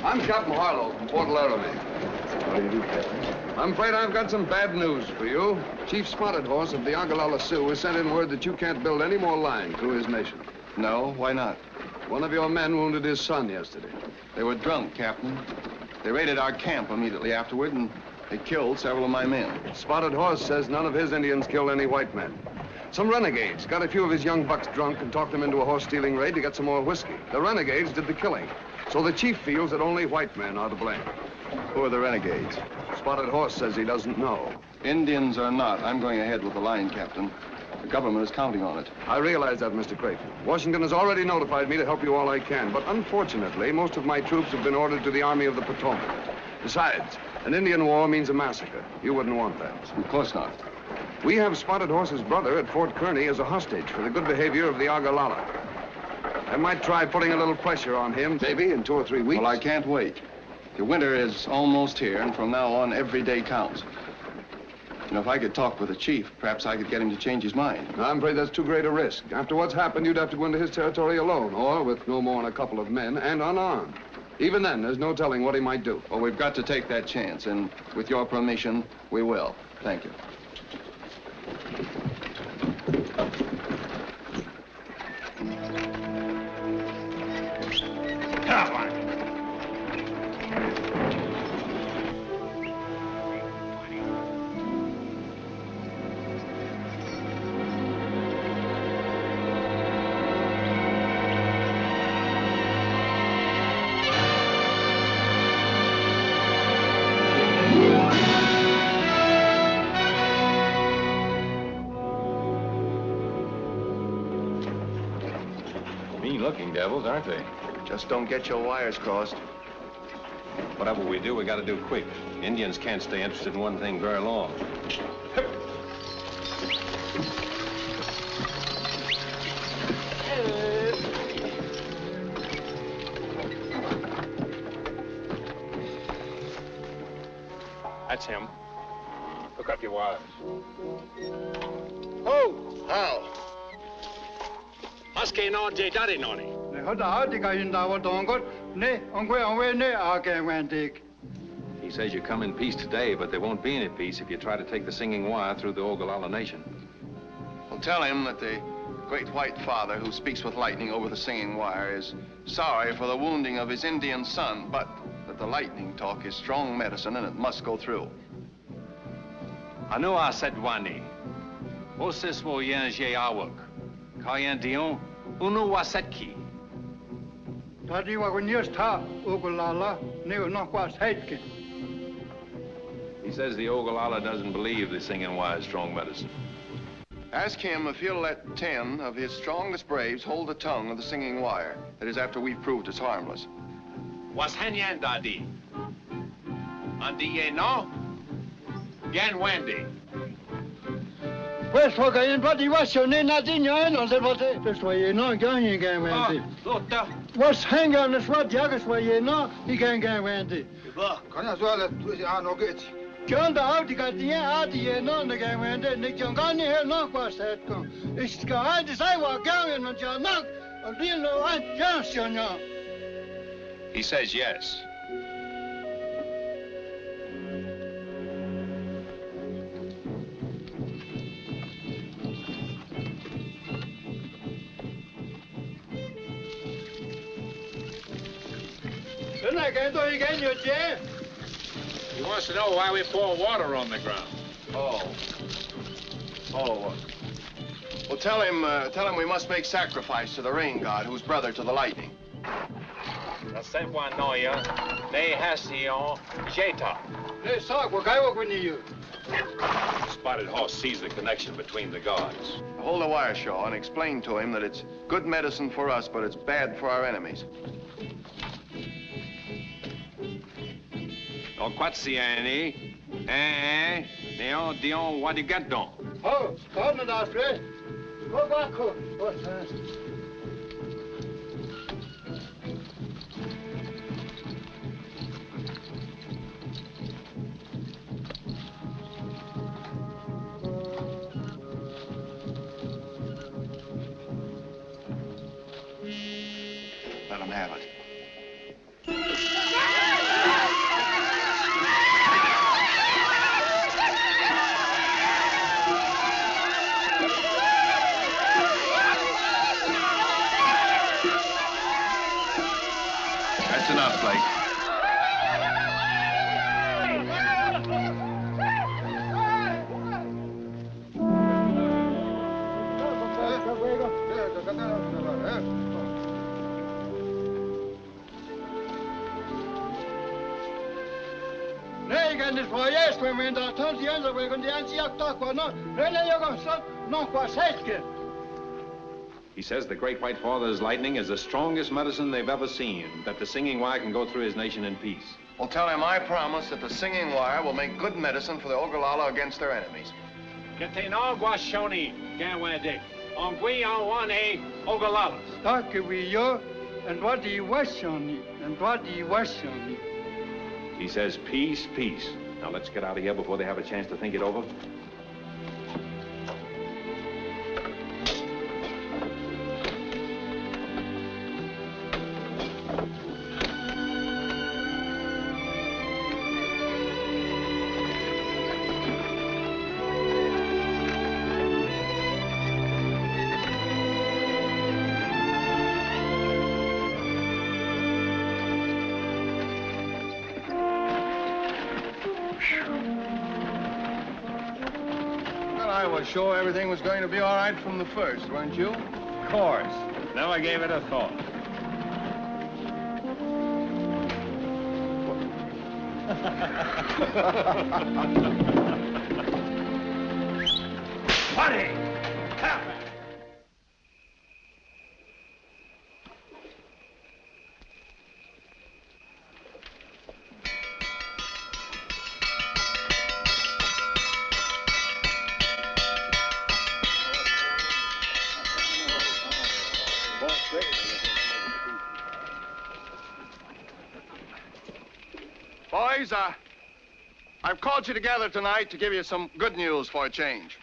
I'm Captain Harlow from Port Laramie. What do you do, Captain? I'm afraid I've got some bad news for you. Chief Spotted Horse of the Ogallala Sioux has sent in word that you can't build any more line through his nation. No, why not? One of your men wounded his son yesterday. They were drunk, Captain. They raided our camp immediately afterward, and they killed several of my men. Spotted Horse says none of his Indians killed any white men. Some renegades got a few of his young bucks drunk and talked them into a horse-stealing raid to get some more whiskey. The renegades did the killing. So the chief feels that only white men are to blame. Who are the renegades? Spotted Horse says he doesn't know. Indians or not, I'm going ahead with the line, Captain. The government is counting on it. I realize that, Mr. Creighton. Washington has already notified me to help you all I can, but unfortunately, most of my troops have been ordered to the Army of the Potomac. Besides, an Indian war means a massacre. You wouldn't want that. Of course not. We have Spotted Horse's brother at Fort Kearny as a hostage for the good behavior of the Ogallala. I might try putting a little pressure on him, maybe in 2 or 3 weeks. Well, I can't wait. The winter is almost here, and from now on, every day counts. You know, if I could talk with the chief, perhaps I could get him to change his mind. No, I'm afraid that's too great a risk. After what's happened, you'd have to go into his territory alone, or with no more than a couple of men, and unarmed. Even then, there's no telling what he might do. Well, we've got to take that chance, and with your permission, we will. Thank you. Come on. Mean-looking devils, aren't they? Just don't get your wires crossed. Whatever we do, we got to do quick. Indians can't stay interested in one thing very long. That's him. Hook up your wires. Oh, how? Husky no de daddy noni. He says you come in peace today, but there won't be any peace if you try to take the singing wire through the Ogallala Nation. Well, tell him that the great white father who speaks with lightning over the singing wire is sorry for the wounding of his Indian son, but that the lightning talk is strong medicine and it must go through. Anu a said wani. Osis wo yen je awak. Kayan dion. Unu wasetki. Tadi wa ta Ogallala ne no kwa saitke. He says the Ogallala doesn't believe the singing wire is strong medicine. Ask him if he'll let 10 of his strongest braves hold the tongue of the singing wire. That is, after we've proved it's harmless. Was henyan dadi. Andi ye no? Gan Wendy. Pues porque en pati was yo ne na din yo no se bote. Pues we no gan Wendy. Was hang on the swat Jagger way no he gan Wendy. Ba, kana so ala tu si ano get. John the Audicatia, Adi, no, the game, and then the Jongani here, no, was that. It's going to say what going on John Knock, or do you know what Johnson? He says yes. He wants to know why we pour water on the ground. Oh. Well, tell him we must make sacrifice to the rain god, who's brother to the lightning. Spotted Horse sees the connection between the gods. Hold the wire, Shaw, and explain to him that it's good medicine for us, but it's bad for our enemies. Oh, Quatsiani. Dion, what do you get, Don? Oh, pardon us, friend. Go back. What's that? Let him have it. That's enough, Slade. He says the Great White Father's lightning is the strongest medicine they've ever seen, that the singing wire can go through his nation in peace. Well, tell him I promise that the singing wire will make good medicine for the Ogallala against their enemies. And what do you wish on me? And what do you wish on me? He says peace, peace. Now let's get out of here before they have a chance to think it over. Sure everything was going to be all right from the first, weren't you? Of course. Never gave it a thought. Funny! Capt! Boys, I've called you together tonight to give you some good news for a change.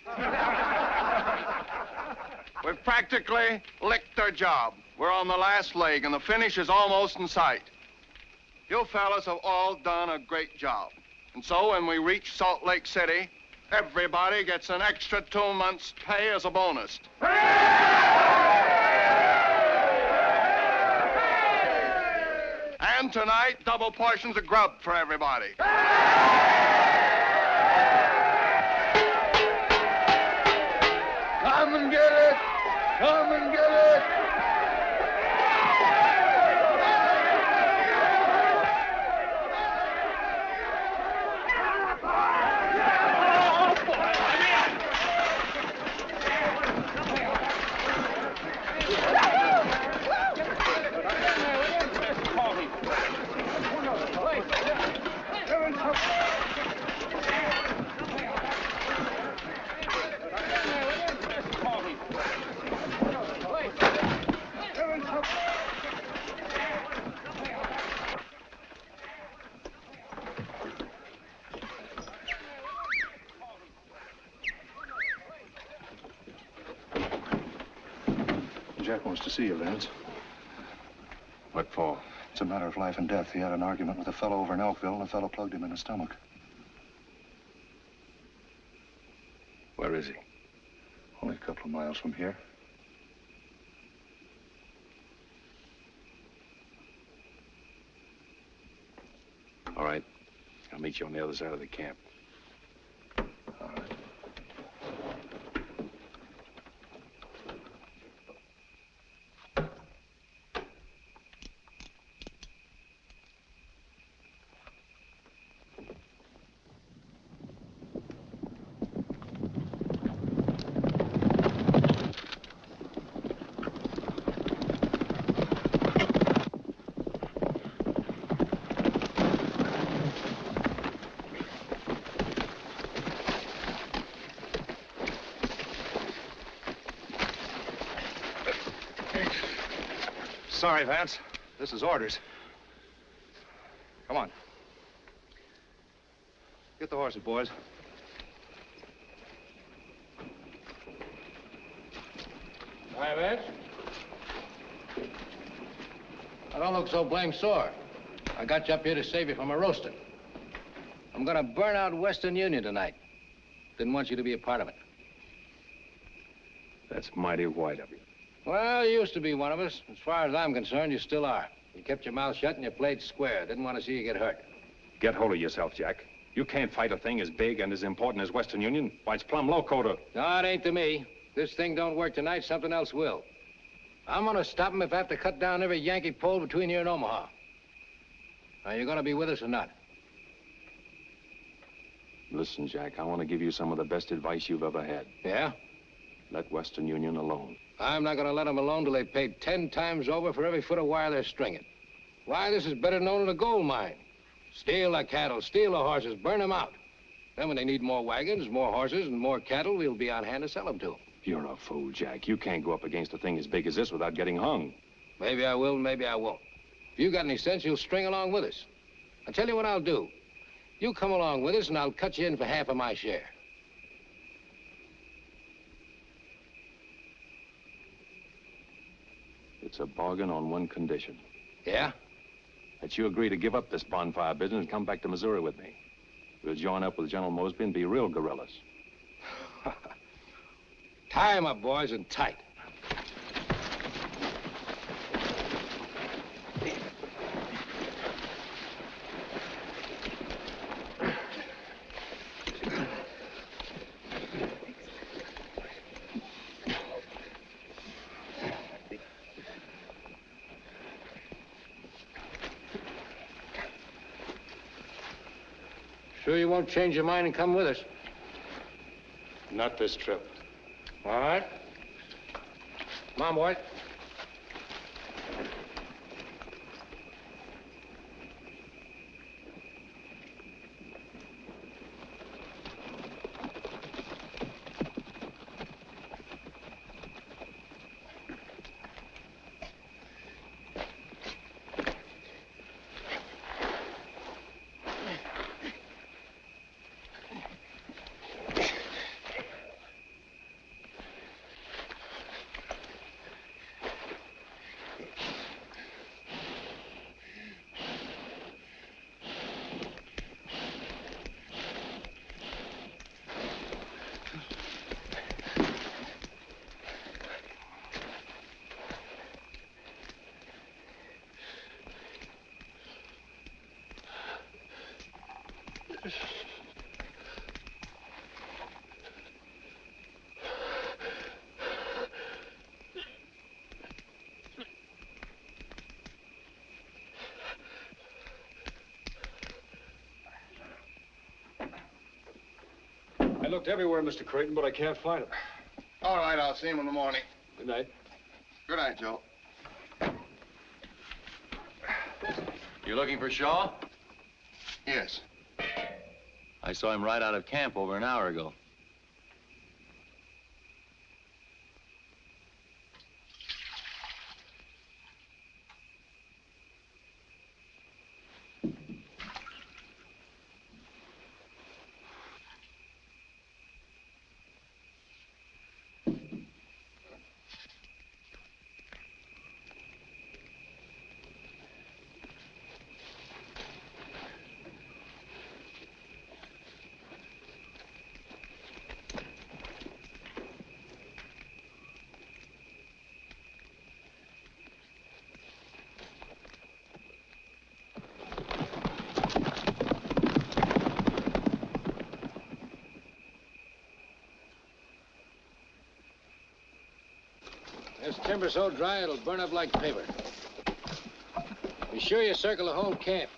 We've practically licked our job. We're on the last leg, and the finish is almost in sight. You fellas have all done a great job. And so when we reach Salt Lake City, everybody gets an extra 2 months' pay as a bonus. And tonight, double portions of grub for everybody. Come and get it! Come and get it! Jack wants to see you, Vance. What for? It's a matter of life and death. He had an argument with a fellow over in Elkville, and the fellow plugged him in the stomach. Where is he? Only a couple of miles from here. All right. I'll meet you on the other side of the camp. All right. Sorry, Vance. This is orders. Come on. Get the horses, boys. Hi, Vance. I don't look so blame sore. I got you up here to save you from a roasting. I'm gonna burn out Western Union tonight. Didn't want you to be a part of it. That's mighty white of you. Well, you used to be one of us. As far as I'm concerned, you still are. You kept your mouth shut and you played square. Didn't want to see you get hurt. Get hold of yourself, Jack. You can't fight a thing as big and as important as Western Union. Why, it's plumb loco to... No, it ain't to me. This thing don't work tonight, something else will. I'm gonna stop him if I have to cut down every Yankee pole between here and Omaha. Now, you gonna be with us or not? Listen, Jack, I want to give you some of the best advice you've ever had. Yeah? Let Western Union alone. I'm not gonna let them alone till they've paid 10 times over for every foot of wire they're stringing. Why, this is better known than a gold mine. Steal the cattle, steal the horses, burn them out. Then when they need more wagons, more horses, and more cattle, we'll be on hand to sell them to them. You're a fool, Jack. You can't go up against a thing as big as this without getting hung. Maybe I will, maybe I won't. If you got any sense, you'll string along with us. I'll tell you what I'll do. You come along with us, and I'll cut you in for half of my share. It's a bargain on one condition. Yeah? That you agree to give up this bonfire business and come back to Missouri with me. We'll join up with General Mosby and be real guerrillas. Tie 'em up, boys, and tight. Sure you won't change your mind and come with us? Not this trip. All right. Come on, boys. I looked everywhere, Mr. Creighton, but I can't find him. All right, I'll see him in the morning. Good night. Good night, Joe. You looking for Shaw? Yes. I saw him right out of camp over an hour ago. timber so dry it'll burn up like paper. Be sure you circle the whole camp.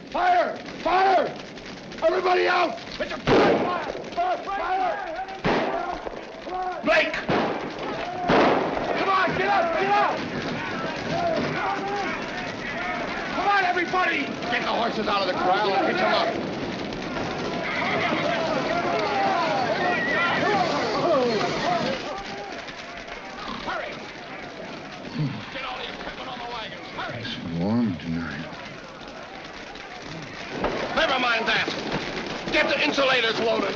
Fire! Fire! Everybody out! It's a fire! Fire! Blake! Come on, get up! Get up! Come on, everybody! Get the horses out of the corral and hitch them up. Hurry! Get all the equipment on the wagons. Hurry! It's warm tonight. Never mind that. Get the insulators loaded.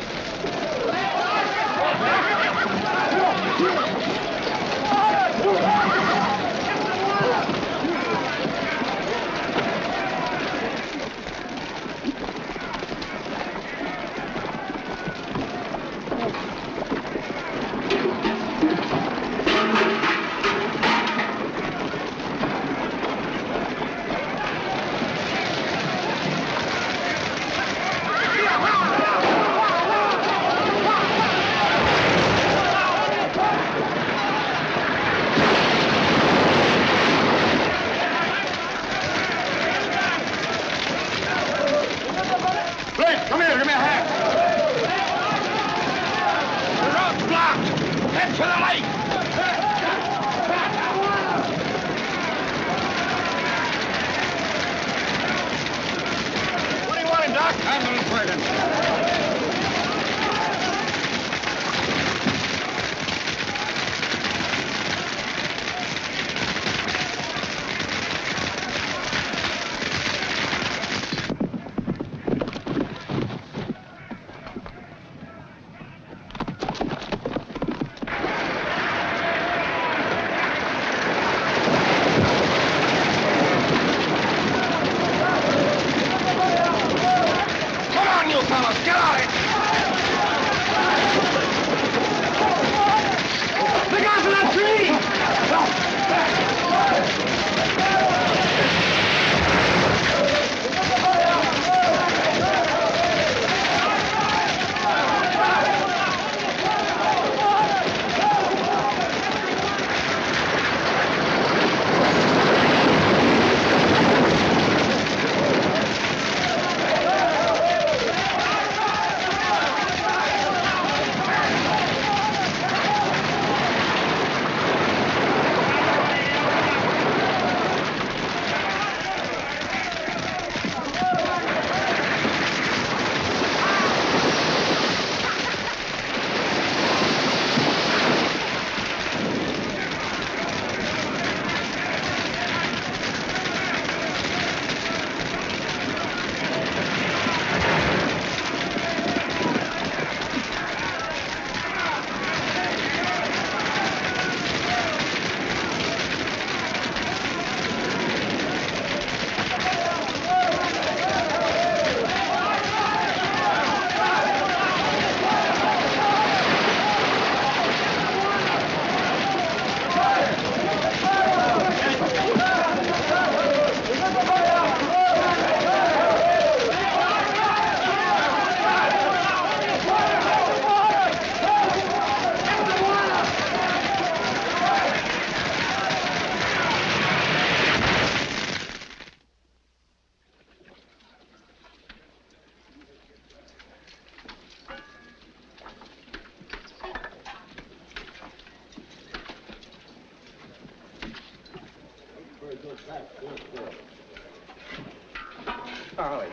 Charlie,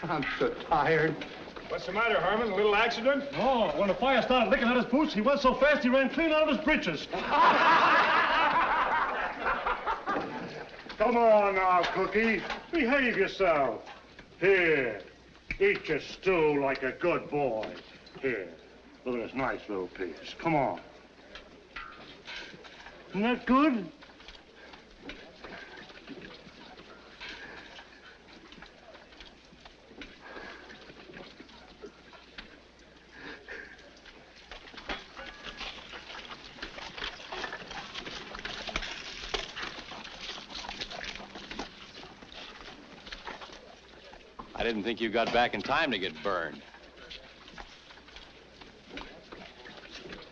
I'm so tired. What's the matter, Herman? A little accident? No. When the fire started licking at his boots, he went so fast he ran clean out of his breeches. Come on now, Cookie. Behave yourself. Here. Eat your stew like a good boy. Here. Look at this nice little piece. Come on. Isn't that good? I didn't think you got back in time to get burned.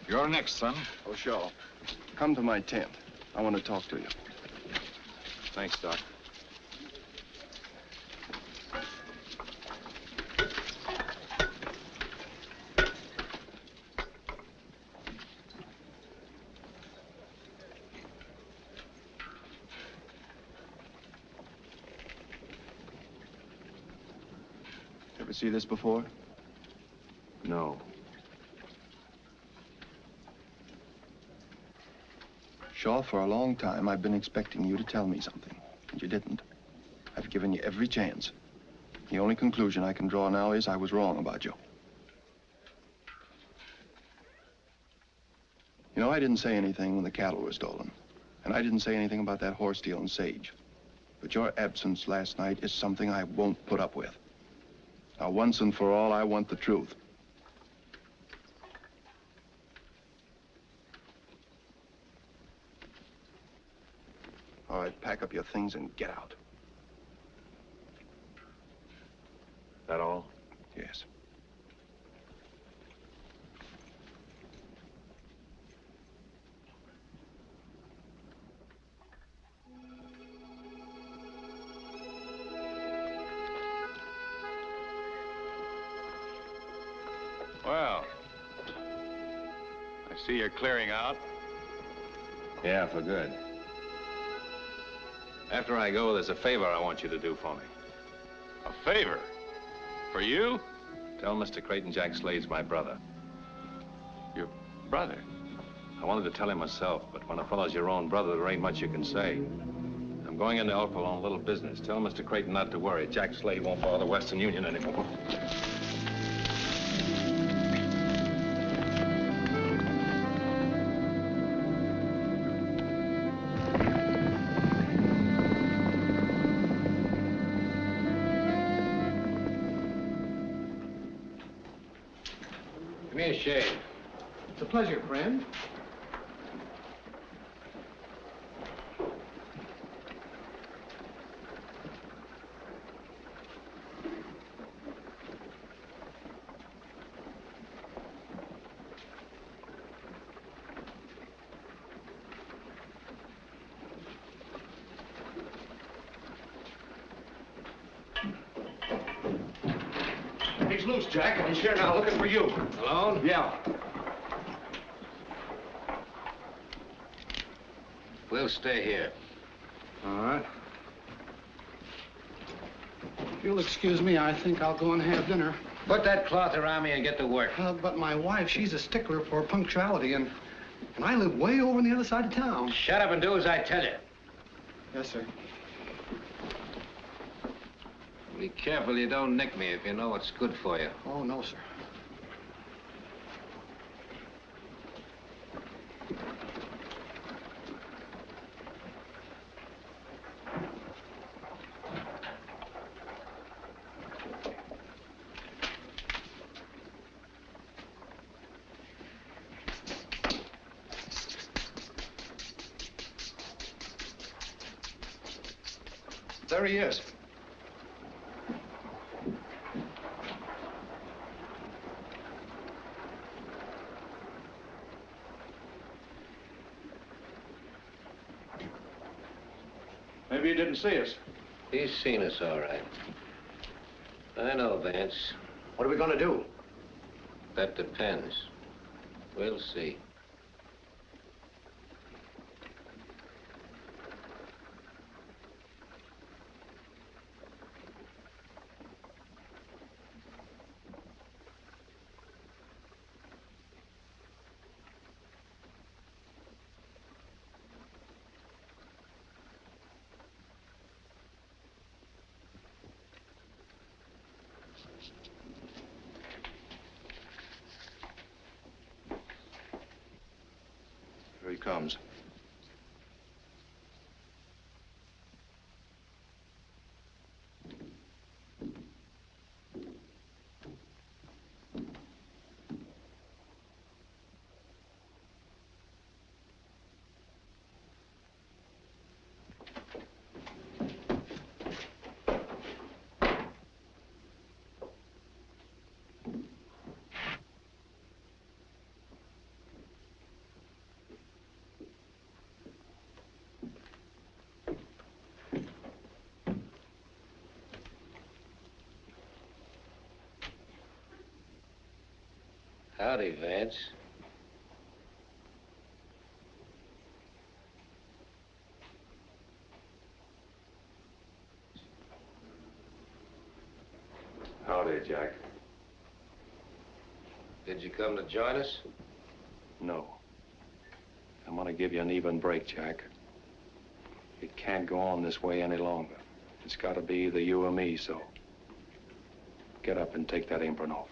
You're next, son. Oh, Shaw, come to my tent. I want to talk to you. Thanks, Doc. Ever see this before? No. Shaw, for a long time, I've been expecting you to tell me something, and you didn't. I've given you every chance. The only conclusion I can draw now is I was wrong about you. You know, I didn't say anything when the cattle were stolen, and I didn't say anything about that horse stealing Sage. But your absence last night is something I won't put up with. Now, once and for all, I want the truth. All right, pack up your things and get out. That all? Yes. Well, I see you're clearing out. Yeah, for good. After I go, there's a favor I want you to do for me. A favor? For you? Tell Mr. Creighton Jack Slade's my brother. Your brother? I wanted to tell him myself, but when a fellow's your own brother, there ain't much you can say. I'm going into Elkville on a little business. Tell Mr. Creighton not to worry. Jack Slade won't bother the Western Union anymore. Give me a shave. It's a pleasure, friend. He's loose, Jack, and he's here now looking for you. Alone? Yeah. We'll stay here. All right. If you'll excuse me, I think I'll go and have dinner. Put that cloth around me and get to work. But my wife, she's a stickler for punctuality, and I live way over on the other side of town. Shut up and do as I tell you. Yes, sir. Be careful you don't nick me if you know what's good for you. Oh, no, sir. There he is. Maybe he didn't see us. He's seen us, all right. I know, Vance. What are we going to do? That depends. We'll see. comes. Howdy, Vance. Howdy, Jack. Did you come to join us? No. I'm gonna give you an even break, Jack. It can't go on this way any longer. It's gotta be either you or me, so get up and take that apron off.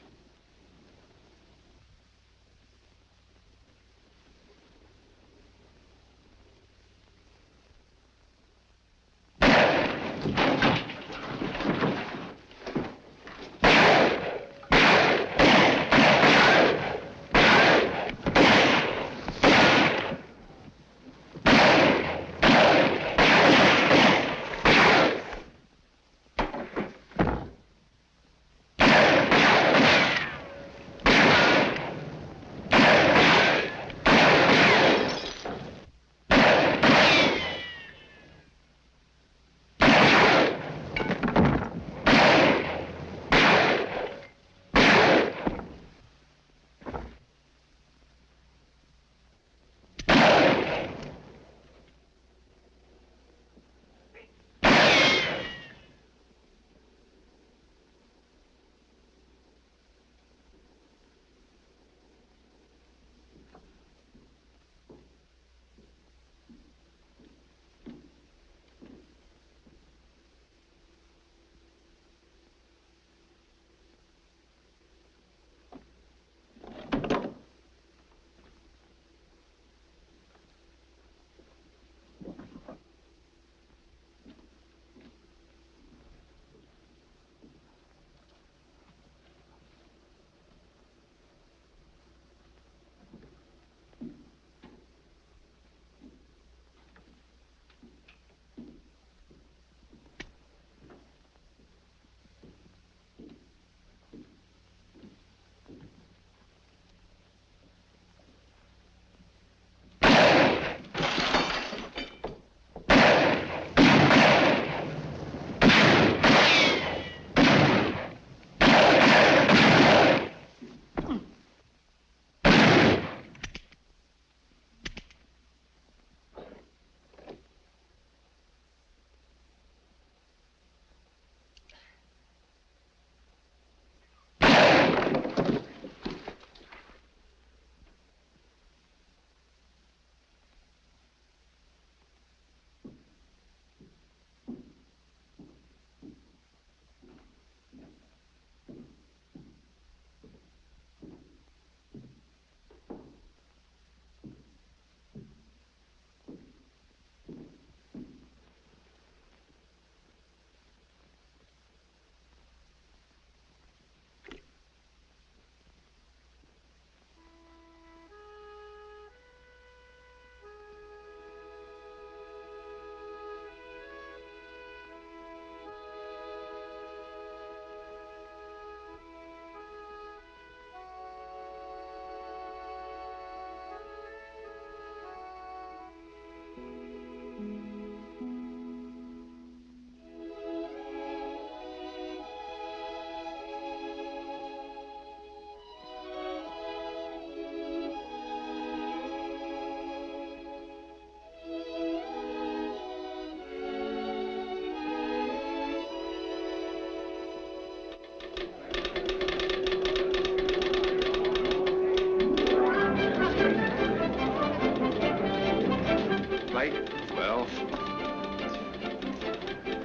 Well,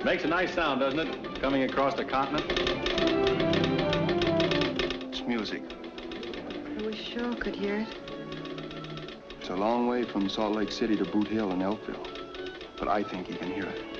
makes a nice sound, doesn't it? Coming across the continent. It's music. I wish Shaw could hear it. It's a long way from Salt Lake City to Boot Hill and Elkville, but I think he can hear it.